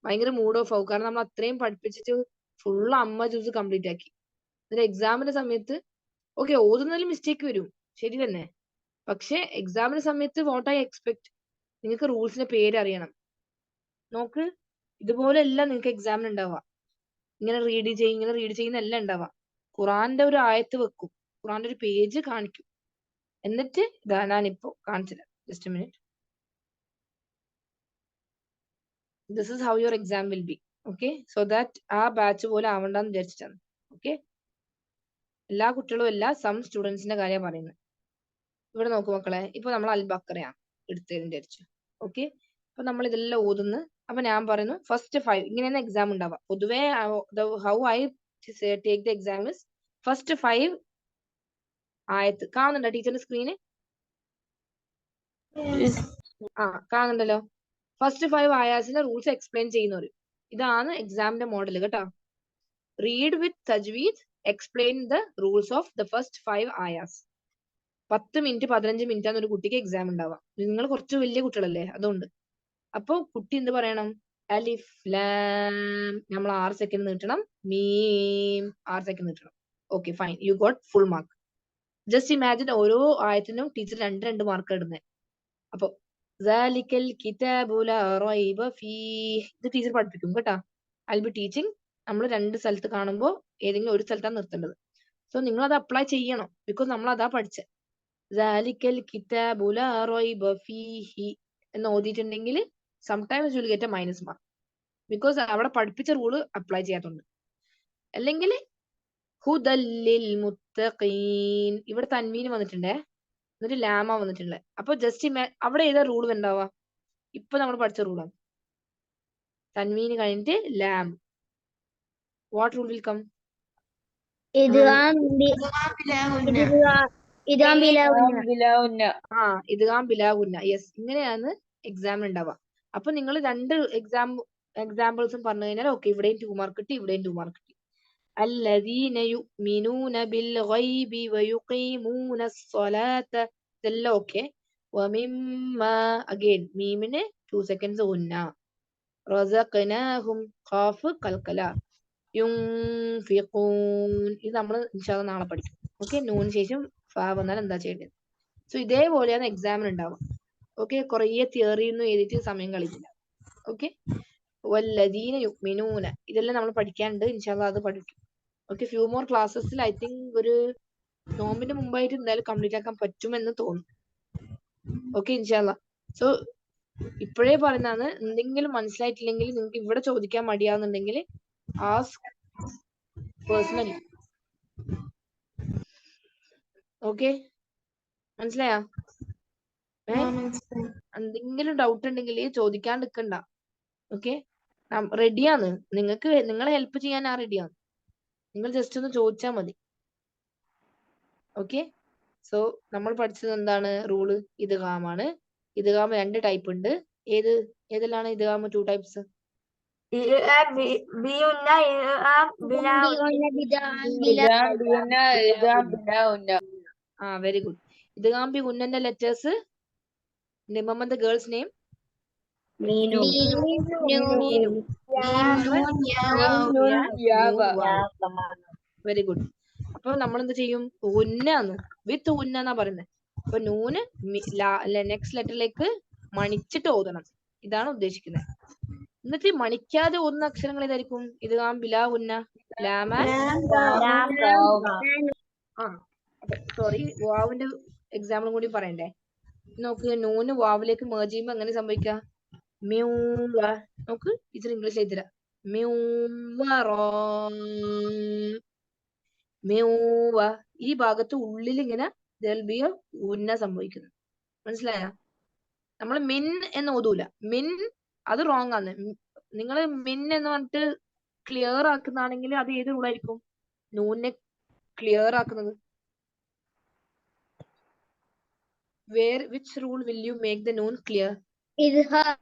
ഭയങ്കര മൂഡ് ഓഫ് ആവും. കാരണം നമ്മൾ അത്രയും പഠിപ്പിച്ചിട്ട് ഫുള്ള് അമ്മ ജ്യൂസ് കംപ്ലീറ്റ് ആക്കി. എന്നിട്ട് എക്സാമിന്റെ സമയത്ത് ഓക്കെ ഓതുന്നതിൽ മിസ്റ്റേക്ക് വരും, ശരി തന്നെ. പക്ഷെ എക്സാമിന്റെ സമയത്ത് വാട്ട് ഐ എക്സ്പെക്ട്, നിങ്ങൾക്ക് റൂൾസിന്റെ പേര് അറിയണം. നോക്ക്, ഇതുപോലെ അല്ല നിങ്ങൾക്ക് എക്സാമിന് ഉണ്ടാവുക. ഇങ്ങനെ റീഡ് ചെയ്യുന്ന എല്ലാം ഉണ്ടാവുക. ഖുറാന്റെ ഒരു ആയത്ത് വെക്കും, ഖുറാന്റെ ഒരു പേജ് കാണിക്കും, എന്നിട്ട് ഇതാ ഞാനിപ്പോ കാണിച്ചില്ല. Just A minute. This is how your exam will be. Okay, so that ആ ബാച്ച് പോലെ ആവണ്ടെന്ന് വിചാരിച്ചിട്ടാണ്. ഓക്കെ, എല്ലാ കുട്ടികളും അല്ല, സം സ്റ്റുഡൻസിന്റെ കാര്യം പറയുന്നത്. ഇവിടെ നോക്കൂ മക്കളെ, ഇപ്പൊ നമ്മൾ അൽ ബക്കറയാണ് എടുത്തതിന് വിചാരിച്ചു. ഓക്കെ, അപ്പൊ നമ്മൾ ഇതെല്ലാം ഓതുന്നു. അപ്പൊ ഞാൻ പറയുന്നു ഫസ്റ്റ് 5 ഇങ്ങനെയാണ് എക്സാം ഉണ്ടാവുക പൊതുവേ. How I take the exam is first 5 ആയത്ത്. കാണുന്നുണ്ടോ ടീച്ചറിന്റെ സ്ക്രീന്? കാണുന്നുണ്ടല്ലോ. ഫസ്റ്റ് 5 ആയാസിന്റെ റൂൾസ് എക്സ്പ്ലെയിൻ ചെയ്യുന്നവര്. ഇതാണ് എക്സാമിന്റെ മോഡൽ കേട്ടോ. റീഡ് വിത്ത് തജ്വീദ്, explain the rules of the first 5 ആയാസ്. 10 minute 15 minute ആണ് ഒരു കുട്ടിക്ക് എക്സാം ഉണ്ടാവാം. നിങ്ങൾ കുറച്ച് വലിയ കുട്ടികളല്ലേ, അതുകൊണ്ട്. അപ്പൊ കുട്ടി എന്ത് പറയണം? അലിഫ് ലാം നമ്മൾ 6 സെക്കൻഡ് നീട്ടണം. മീം 6 സെക്കൻഡ് നീട്ടണം. Okay fine, you got full mark. Just imagine ഓരോ ആയത്തിനും ടീച്ചർ 2 മാർക്ക് ഇടുന്നത്. അപ്പൊ ദാലിക്കൽ കിതാബു ലാ റൈബ ഫീഹ് ഇത് ടീച്ചർ പഠിപ്പിക്കും കേട്ടാ. I B teaching. നമ്മൾ 2 സ്ഥലത്ത് കാണുമ്പോൾ ഏതെങ്കിലും ഒരു സ്ഥലത്താണ് നിർത്തേണ്ടത്. സോ നിങ്ങൾ അത് അപ്ലൈ ചെയ്യണം, ബിക്കോസ് നമ്മൾ അതാ പഠിച്ചത്. ദാലിക്കൽ കിതാബു ലാ റൈബ ഫീഹി എന്ന് ഓതിയിട്ടുണ്ടെങ്കിൽ sometimes you will get a minus mark, because അവിടെ പഠിപ്പിച്ച റൂള് അപ്ലൈ ചെയ്യാത്തതുകൊണ്ട്. അല്ലെങ്കിൽ ഹുദല്ലിൽ മുത്തഖീൻ ഇവിടെ തൻവീൻ വന്നിട്ടുണ്ടേ, എന്നിട്ട് ലാമ വന്നിട്ടുള്ളത്. അപ്പൊ ജസ്റ്റ് അവിടെ ഏതാ റൂൾ ഉണ്ടാവുക? ഇപ്പൊ നമ്മൾ പഠിച്ച റൂളാണ്. തൻവീന് കഴിഞ്ഞിട്ട് ലാം. What rule will come? ഇദ്ഗാം ബിലാ ഗുന്ന. യെസ്, ഇങ്ങനെയാണ് എക്സാം ഉണ്ടാവുക. അപ്പൊ നിങ്ങൾ 2 എക്സാമ്പിൾസും പറഞ്ഞു കഴിഞ്ഞാൽ ഓക്കെ, ഇവിടെയും 2 മാർക്ക് കിട്ടി, ഇവിടെയും 2 മാർക്ക് കിട്ടി. അല്ലദീന യുഅ്മിനൂന ബിൽ ഗൈബി വയുഖീമൂന സ്സലാത്ത ഇതെല്ലാം ഓക്കെ. വമിമ്മ അഗൈൻ മീമിന് 2 സെക്കൻഡ്സ് ഗുന്ന. റസഖ്നാഹും ഖാഫ് കൽക്കല. യുൻഫിഖൂൻ ഇത് നമ്മൾ ഇൻഷാ അല്ലാഹ് നാളെ പഠിക്കും. ഓക്കെ, നൂന് ശേഷം ഫാ വന്നാൽ എന്താ ചെയ്യേണ്ടത്? സോ ഇതേപോലെയാണ് എക്സാമിന് ഉണ്ടാവുക. ഓക്കെ, കുറേ തിയറി ഒന്നും എഴുതിയിട്ട് സമയം കളിക്കില്ല. ഓക്കെ, വല്ലദീന യുഅ്മിനൂന ഇതെല്ലാം നമ്മൾ പഠിക്കാനുണ്ട്. ഇൻഷാ അല്ലാഹ് അത് പഠിക്കും. ഓക്കെ, ഫ്യൂ മോർ ക്ലാസ്സസിൽ ഐ തിങ്ക് ഒരു നോമ്പിന്റെ മുമ്പായിട്ട് എന്തായാലും കംപ്ലീറ്റ് ആക്കാൻ പറ്റുമെന്ന് തോന്നുന്നു. ഓക്കെ ഇൻഷാ അല്ലാഹ്. സോ ഇപ്പോഴേ പറയുന്നതാണ്, എന്തെങ്കിലും മനസ്സിലായിട്ടില്ലെങ്കിൽ നിങ്ങൾക്ക് ഇവിടെ ചോദിക്കാൻ മടിയാവുന്നുണ്ടെങ്കിൽ ആസ്ക് പേഴ്സണലി. ഓക്കെ, മനസ്സിലായോ? എന്തെങ്കിലും ഡൗട്ട് ഉണ്ടെങ്കിൽ ചോദിക്കാൻ നിൽക്കണ്ട. ഓക്കെ, റെഡിയാണ്. നിങ്ങൾക്ക് നിങ്ങളെ ഹെൽപ്പ് ചെയ്യാൻ ആ റെഡിയാണ്. നിങ്ങൾ ജസ്റ്റ് ഒന്ന് ചോദിച്ചാൽ മതി. ഓക്കെ, സോ നമ്മൾ പഠിച്ചത് എന്താണ്? റൂള് ഇദ്ഗാമാണ്. ഇദ്ഗാം 2 ടൈപ്പ് ഉണ്ട്. ഏതെല്ലാണ് ഇദ്ഗാം 2 ടൈപ്സ്? Very good. ഇദ്ഗാം ബി ഗുന്നന്റെ letters. Remember the girl's name? Meenu. Very good. അപ്പൊ നമ്മൾ എന്ത് ചെയ്യും? ഉന്നാന്ന് വിത്ത് ഉന്ന എന്നാ പറയുന്നത്. അപ്പൊ നൂന് നെക്സ്റ്റ് ലെറ്ററിലേക്ക് മണിച്ചിട്ട് ഓതണം, ഇതാണ് ഉദ്ദേശിക്കുന്നത്. എന്നിട്ട് മണിക്കാതെ ഓതുന്ന അക്ഷരങ്ങൾ ഏതായിരിക്കും? ഇദ്ഗാം ബിലാ ഉന്ന, ലാമ. സോറി, വാവിന്റെ എക്സാമ്പിളും കൂടി പറയണ്ടേ? നോക്ക്, നൂന് വാവിലേക്ക് മേർജ് ചെയ്യുമ്പോ എങ്ങനെ സംഭവിക്കുക? മ്യൂവ. നോക്ക്, ടീച്ചർ ഇംഗ്ലീഷ് എഴുതില്ല. മ്യൂവ. ഈ ഭാഗത്ത് ഉള്ളിൽ ഇങ്ങനെ ഉന്ന സംഭവിക്കുന്നു. മനസ്സിലായോ? നമ്മൾ മിൻ എന്ന് ഓതൂല. മിൻ അത് റോങ് ആണ്. നിങ്ങൾ മിൻ എന്ന് പറഞ്ഞിട്ട് ക്ലിയർ ആക്കുന്നതാണെങ്കിൽ അത് ഏത് റൂളായിരിക്കും? നൂനെ ക്ലിയർ ആക്കുന്നത്. Which rule will you make the noon clear? ഇദ്ഹാർ.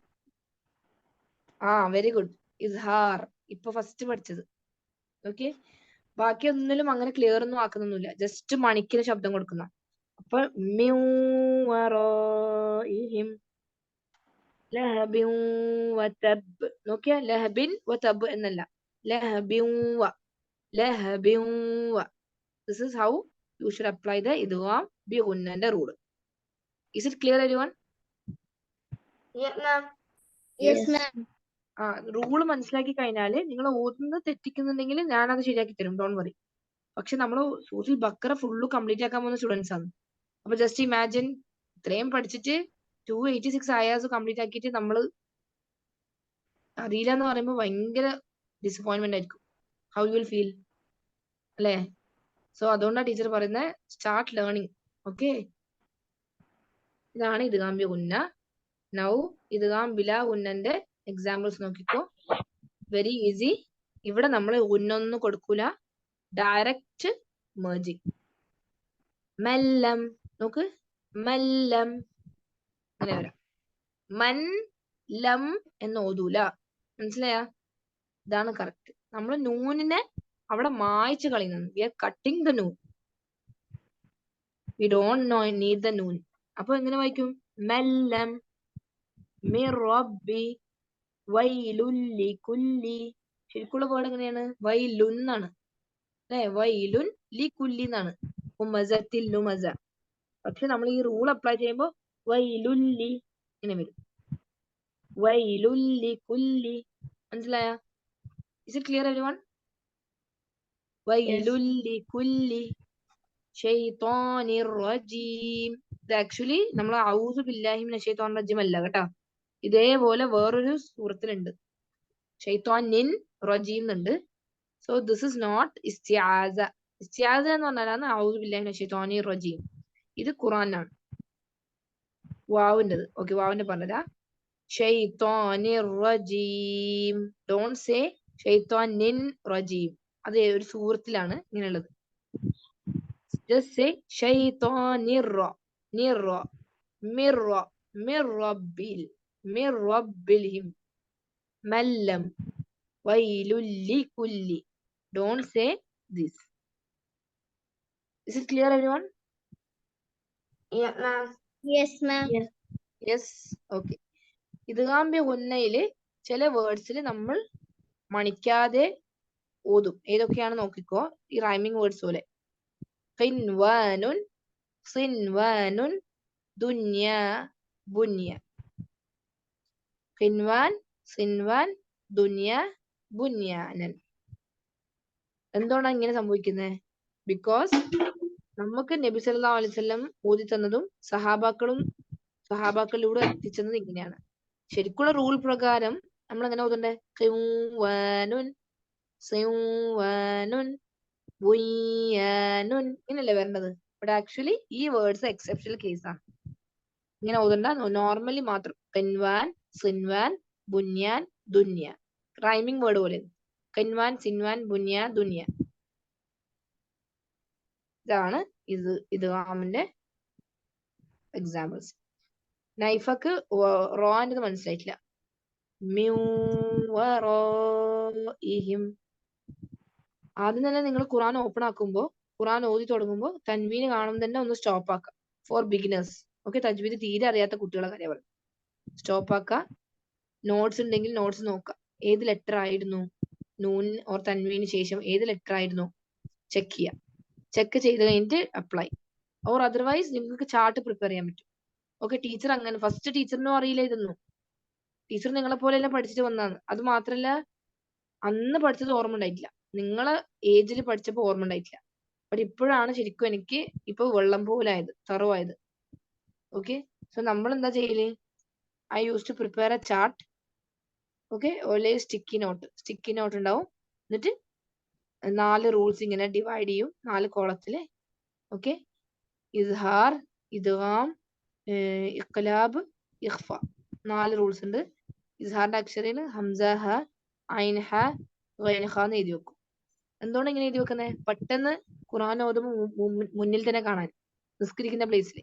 Very good. ഇസ്ഹാർ ഇപ്പൊ ഫസ്റ്റ് പഠിച്ചത്. ഓക്കെ, ബാക്കി ഒന്നിലും അങ്ങനെ ക്ലിയർ ഒന്നും ആക്കുന്നൊന്നുമില്ല, ജസ്റ്റ് മണിക്കിന് ശബ്ദം കൊടുക്കുന്ന. അപ്പൊ നോക്കിയാ ലഹബിൻ വതബ് എന്നല്ല, This is how you should apply the idgham bi gunnന്റെ rule. Is it clear everyone? Yes ma'am. Rule മനസ്സിലാക്കി കഴിഞ്ഞാല് നിങ്ങൾ ഓതുന്നത് തെറ്റിക്കുന്നുണ്ടെങ്കിൽ ഞാൻ അത് ശരിയാക്കി തരും, ഡോണ്ട് വറി. പക്ഷെ നമ്മൾ സൂറത്തുൽ ബഖറ ഫുള്ള് കംപ്ലീറ്റ് ആക്കാൻ പോകുന്ന സ്റ്റുഡൻസ് ആണ്. അപ്പൊ ജസ്റ്റ് ഇമാജിൻ ഇത്രയും പഠിച്ചിട്ട് 286 ആയാസ് കംപ്ലീറ്റ് ആക്കിയിട്ട് നമ്മൾ അറിയില്ല എന്ന് പറയുമ്പോൾ ഭയങ്കര ഡിസപ്പോയിന്റ്മെന്റ് ആയിരിക്കും. ഹൗ യു വിൽ ഫീൽ അല്ലേ? സോ അതുകൊണ്ടാണ് ടീച്ചർ പറയുന്നത്, സ്റ്റാർട്ട് ലേണിംഗ്. ഓക്കെ, ഇതാണ് ഇദ്ഗാം ബി ഗുന്ന. നൗ ഇദ്ഗാം ബിലാ ഗുന്നന്റെ എക്സാമ്പിൾസ് നോക്കിക്കോ. Very easy. ഇവിടെ നമ്മൾ ഗുന്നൊന്നും കൊടുക്കൂല, ഡയറക്റ്റ് മെർജിങ്. മല്ലം. നോക്ക്, മല്ലം അങ്ങനെ വരാം. മൻ ലം എന്ന് ഓതൂല. മനസ്സിലായ? ഇതാണ് കറക്റ്റ്. നമ്മൾ നൂനിനെ അവിടെ മായ്ച്ചു കളയുന്നത്. വി ആർ കട്ടിങ് ദ നൂൻ. We don't need the noon. അപ്പൊ എങ്ങനെ വായിക്കും? മല്ലം മിർ റബ്ബി വൈലുൻ ലികുല്ലി. ശരിക്കുള്ള വേർഡ് എങ്ങനെയാണ്? വൈലുൻ എന്നാണ് അല്ലെ? വൈലുൻ ലികുല്ലി എന്നാണ്. ഹുമസത്തിൽ ലുമസ. പക്ഷെ നമ്മൾ ഈ റൂൾ അപ്ലൈ ചെയ്യുമ്പോൾ വൈലുല്ലി ഇങ്ങനെ വരും. വൈലുല്ലി കുല്ലി. മനസ്സിലായ? Is it clear everyone? വൈലുല്ലി കുല്ലി ഷൈത്വാനിർ റജീം. ഇത് ആക്ച്വലി നമ്മൾ ഔദു ബില്ലാഹി മിനശ് ശൈത്വാനിർ റജീം അല്ല കേട്ടോ. ഇതേപോലെ വേറൊരു സൂറത്തിലുണ്ട് ഷൈത്വാനിൻ റജീം എന്നുണ്ട്. സോ ദിസ് ഇസ് നോട്ട് ഇസ്തിആസ. ഇസ്തിആസ എന്ന് പറഞ്ഞാലാണ് ഔദു ബില്ലാഹി മിനശ് ശൈത്വാനിർ റജീം. ഇത് ഖുർആനാണ് വാവിൻ്റെത്. ഓക്കെ, വാവിന്റെ പറഞ്ഞതാ ഷൈത്വാനിർ റജീം. ഡോണ്ട് സേ ഷൈത്വാനിൻ റജീം. അത് ഒരു സൂറത്തിലാണ് ഇങ്ങനെയുള്ളത്. Just say shaytanirra nirra mirra mirrabbilhim mallam wailul likulli. Don't say this. Is it clear everyone? Yeah, ma'am. Yes, ma'am. Yes. Okay. ഇദ്ഗാം ബി ഗുന്നയില് ചില വേർഡ്സിൽ നമ്മൾ മണിക്കാതെ ഓതും. ഏതൊക്കെയാണ് നോക്കിക്കോ. ഈ റൈമിംഗ് വേർഡ്സ് പോലെ ഖിൻവാനുൻ സിൻവാനുൻ ദുനിയ ബുനിയ. ഖിൻവാൻ സിൻവാൻ ദുനിയ ബുനിയാനൻ. എന്താണ് ഇങ്ങനെ സംഭവിക്കുന്നത്? ബിക്കോസ് നമുക്ക് നബി സല്ലല്ലാഹു അലൈഹി വസല്ലം ഓതി തന്നതും സഹാബാക്കളിലൂടെ എത്തിച്ചതും ഇങ്ങനെയാണ്. ശരിക്കുള്ള റൂൾ പ്രകാരം നമ്മൾ എങ്ങനെ ഓതണ്ടേ? ഖിൻവാനുൻ സിൻവാനുൻ ബുനിയാനുൻ ഇങ്ങനല്ലേ വരേണ്ടത്. ബട്ട് ആക്ച്വലി ഈ വേർഡ്സ് എക്സെപ്ഷണൽ കേസാണ്. ഇങ്ങനെ ഓതണ്ട. നോർമലി മാത്രം ഖിൻവാൻ സിൻവാൻ ബുനിയാൻ ദുനിയ. റൈമിംഗ് വേർഡ് പോലെ ഖിൻവാൻ സിൻവാൻ ബുനിയ ദുനിയ. ഇതാണ് ഇദ്ഗാമിന്റെ എക്സാമ്പിൾസ്. നൈഫക്ക് റോന്റെ മനസ്സിലായിട്ടില്ല. മിൻ വറാഇഹിം. ആദ്യം തന്നെ നിങ്ങൾ ഖുർആൻ ഓപ്പൺ ആക്കുമ്പോൾ, ഖുർആൻ ഓതി തുടങ്ങുമ്പോൾ തൻവീന് കാണുമ്പോൾ തന്നെ ഒന്ന് സ്റ്റോപ്പ് ആക്കുക. For beginners. ഓക്കെ, തജ്വീദ് തീരെ അറിയാത്ത കുട്ടികളെ കാര്യം പറഞ്ഞു. സ്റ്റോപ്പ് ആക്കുക. നോട്ട്സ് ഉണ്ടെങ്കിൽ നോട്ട്സ് നോക്കുക. ഏത് ലെറ്റർ ആയിരുന്നു നൂൻ ഓർ തൻവീന് ശേഷം ഏത് ലെറ്റർ ആയിരുന്നു ചെക്ക് ചെയ്യുക. ചെക്ക് ചെയ്ത് കഴിഞ്ഞിട്ട് അപ്ലൈ. ഓർ അതർവൈസ് നിങ്ങൾക്ക് ചാർട്ട് പ്രിപ്പയർ ചെയ്യാൻ പറ്റും. ഓക്കെ, ടീച്ചർ അങ്ങനെ ഫസ്റ്റ് ടീച്ചറിനും അറിയില്ല ഇതൊന്നും. ടീച്ചർ നിങ്ങളെ പോലെയല്ല പഠിച്ചിട്ട് വന്നതാണ്. അത് മാത്രല്ല അന്ന് പഠിച്ചത് ഓർമ്മ ഉണ്ടായിട്ടില്ല. നിങ്ങളെ ഏജിൽ പഠിച്ചപ്പോൾ ഓർമ്മ ഉണ്ടായിട്ടില്ല. ബട്ട് ഇപ്പോഴാണ് ശരിക്കും എനിക്ക് ഇപ്പൊ വെള്ളം പോലായത്, തറവായത്. ഓക്കെ, സോ നമ്മൾ എന്താ ചെയ്യല്? I use to prepare a chart. Okay, ഓലെ സ്റ്റിക്കി നോട്ട് ഉണ്ടാവും. എന്നിട്ട് 4 റൂൾസ് ഇങ്ങനെ ഡിവൈഡ് ചെയ്യും 4 കോളത്തില്. ഓക്കെ, ഇസ്ഹാർ, ഇദ്ഗാം, ഇഖ്ലാബ്, ഇഖ്ഫ. 4 റൂൾസ് ഉണ്ട്. ഇസ്ഹാറിന്റെ അക്ഷരയിൽ ഹംസ ഹ ഐൻ ഹ ഗൈൻ ഹ എന്ന് എഴുതി വെക്കും. എന്തുകൊണ്ട് ഇങ്ങനെ എഴുതി വെക്കുന്നത്? പെട്ടെന്ന് ഖുർആൻ ഓതുമ്പോൾ മുന്നിൽ തന്നെ കാണാൻ, നിസ്കരിക്കുന്ന പ്ലേസിൽ.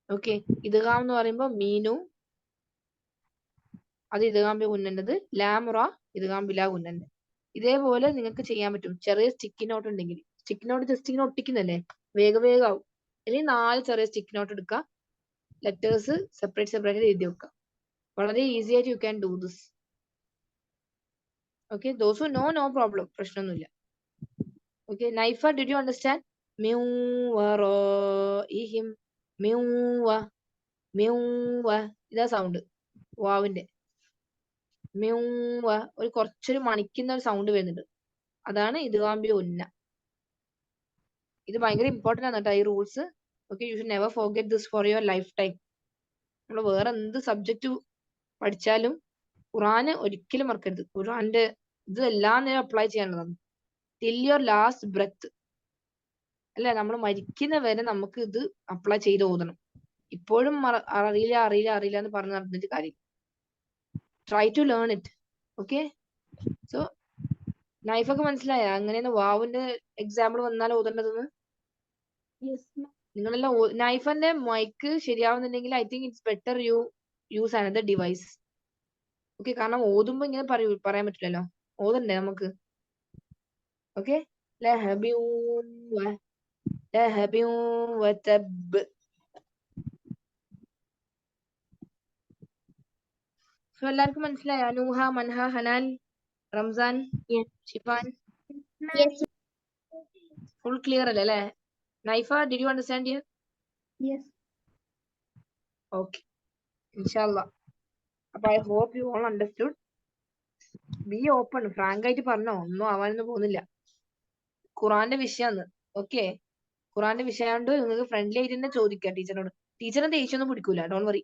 ഓക്കെ, ഇദ്ഗാം എന്ന് പറയുമ്പോൾ മീനു, അത് ഇദ്ഗാം ബി ഗുന്നൻ്റെത്. ലാം റ ഇദ്ഗാം ബിലാ ഗുന്നൻ്റെ. ഇതേപോലെ നിങ്ങൾക്ക് ചെയ്യാൻ പറ്റും. ചെറിയ സ്റ്റിക്കി നോട്ട് ഉണ്ടെങ്കിൽ, സ്റ്റിക്കി നോട്ട് ജസ്റ്റ് ഇങ്ങനെ ഒട്ടിക്കുന്നല്ലേ, വേഗം ആവും. അല്ലെങ്കിൽ 4 ചെറിയ സ്റ്റിക്കി നോട്ട് എടുക്കുക. ലെറ്റേഴ്സ് സെപ്പറേറ്റ് എഴുതി വെക്കുക. വളരെ ഈസി ആയിട്ട് you can do this. Okay, those who know, no problem, പ്രശ്നമൊന്നുമില്ല. Okay, Naifa, did you understand? മിൻ വറാഇഹിം, മിൻ വ ഇതാ സൗണ്ട് വാവിന്റെ. മിൻ വ ഒരു കുറച്ചൊരു മണിക്കുന്ന ഒരു സൗണ്ട് വരുന്നുണ്ട്. അതാണ് ഇദ്ഗാം ബി ഗുന്ന. ഇത് ഭയങ്കര ഇമ്പോർട്ടന്റ് ആണ് കേട്ടോ ഈ rules. Okay, you should never forget this for your life time. നമ്മൾ വേറെ എന്ത് സബ്ജക്റ്റ് പഠിച്ചാലും ഖുർആന് ഒരിക്കലും മറക്കരുത്. ഖുർആന്റെ ഇത് എല്ലാ നേരം അപ്ലൈ ചെയ്യാനുള്ളതാണ്. ടിൽ യുവർ ലാസ്റ്റ് ബ്രെത്ത് അല്ലെ, നമ്മൾ മരിക്കുന്ന വരെ നമുക്ക് ഇത് അപ്ലൈ ചെയ്ത് ഓതണം. ഇപ്പോഴും അറിയില്ല എന്ന് പറഞ്ഞു നടന്നിട്ട് കാര്യം. Try to learn it. Okay, so നൈഫൊക്കെ മനസ്സിലായ അങ്ങനെയാണ് വാവിന്റെ എക്സാമ്പിൾ വന്നാൽ ഓതേണ്ടതെന്ന്? നിങ്ങളെല്ലാം നൈഫന്റെ മൈക്ക് ശരിയാവുന്നുണ്ടെങ്കിൽ I think it's better you use another device. Okay, കാരണം ഓതുമ്പോ ഇങ്ങനെ പറയാൻ പറ്റില്ലല്ലോ, ഓതണ്ടേ നമുക്ക്. ഓക്കെ, لهب وتب. So എല്ലാവർക്കും മനസ്സിലായോ? നൂഹ, മൻഹ, ഹനാൻ, Ramzan, Yes. Shifan, Yes. full clear അല്ലേ? Naifa, did you understand here? Yes. Okay, inshallah. അപ്പൊ I hope you all understood. Be open, frank ആയിട്ട് പറഞ്ഞോ, ഒന്നും ആവാനൊന്നും പോകുന്നില്ല. ഖുറാന്റെ വിഷയമാണ്. ഓക്കെ, ഖുറാന്റെ വിഷയമായോണ്ട് നിങ്ങൾക്ക് ഫ്രണ്ട്ലി ആയിട്ട് തന്നെ ചോദിക്കാം ടീച്ചറിനോട്. ടീച്ചറിന് ദേഷ്യമൊന്നും പിടിക്കൂല, ഡോണ്ട് വറി.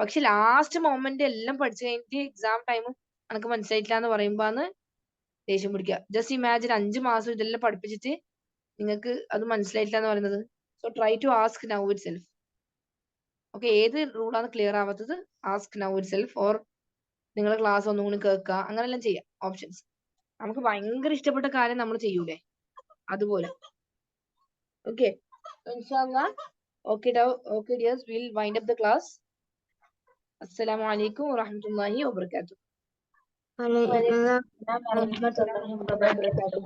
പക്ഷെ ലാസ്റ്റ് മൊമെന്റ് എല്ലാം പഠിച്ചു കഴിഞ്ഞിട്ട് എക്സാം ടൈമും എനിക്ക് മനസ്സിലായിട്ടില്ല എന്ന് പറയുമ്പോന്ന് ദേഷ്യം പിടിക്കുക. ജസ്റ്റ് ഇമാജിൻ 5 മാസം ഇതെല്ലാം പഠിപ്പിച്ചിട്ട് നിങ്ങൾക്ക് അത് മനസ്സിലായിട്ടില്ല എന്ന് പറയുന്നത്. So try to ask now itself. Okay, ഏത് റൂളാണ് ക്ലിയർ ആവാത്തത് ask now itself, or നിങ്ങളുടെ ക്ലാസ് ഒന്നും കൂടി കേൾക്കുക, അങ്ങനെല്ലാം ചെയ്യാം. ഓപ്ഷൻസ്. നമുക്ക് ഭയങ്കര ഇഷ്ടപ്പെട്ട കാര്യം നമ്മൾ ചെയ്യൂലേ, അതുപോലെ. ഓക്കെ, ഇൻഷാല്ലാ. Okay, okay dears, we'll wind up the class. Assalamu alaikum wa rahmatullahi wa barakatuh. Waalaikumsalam warahmatullahi wabarakatuh.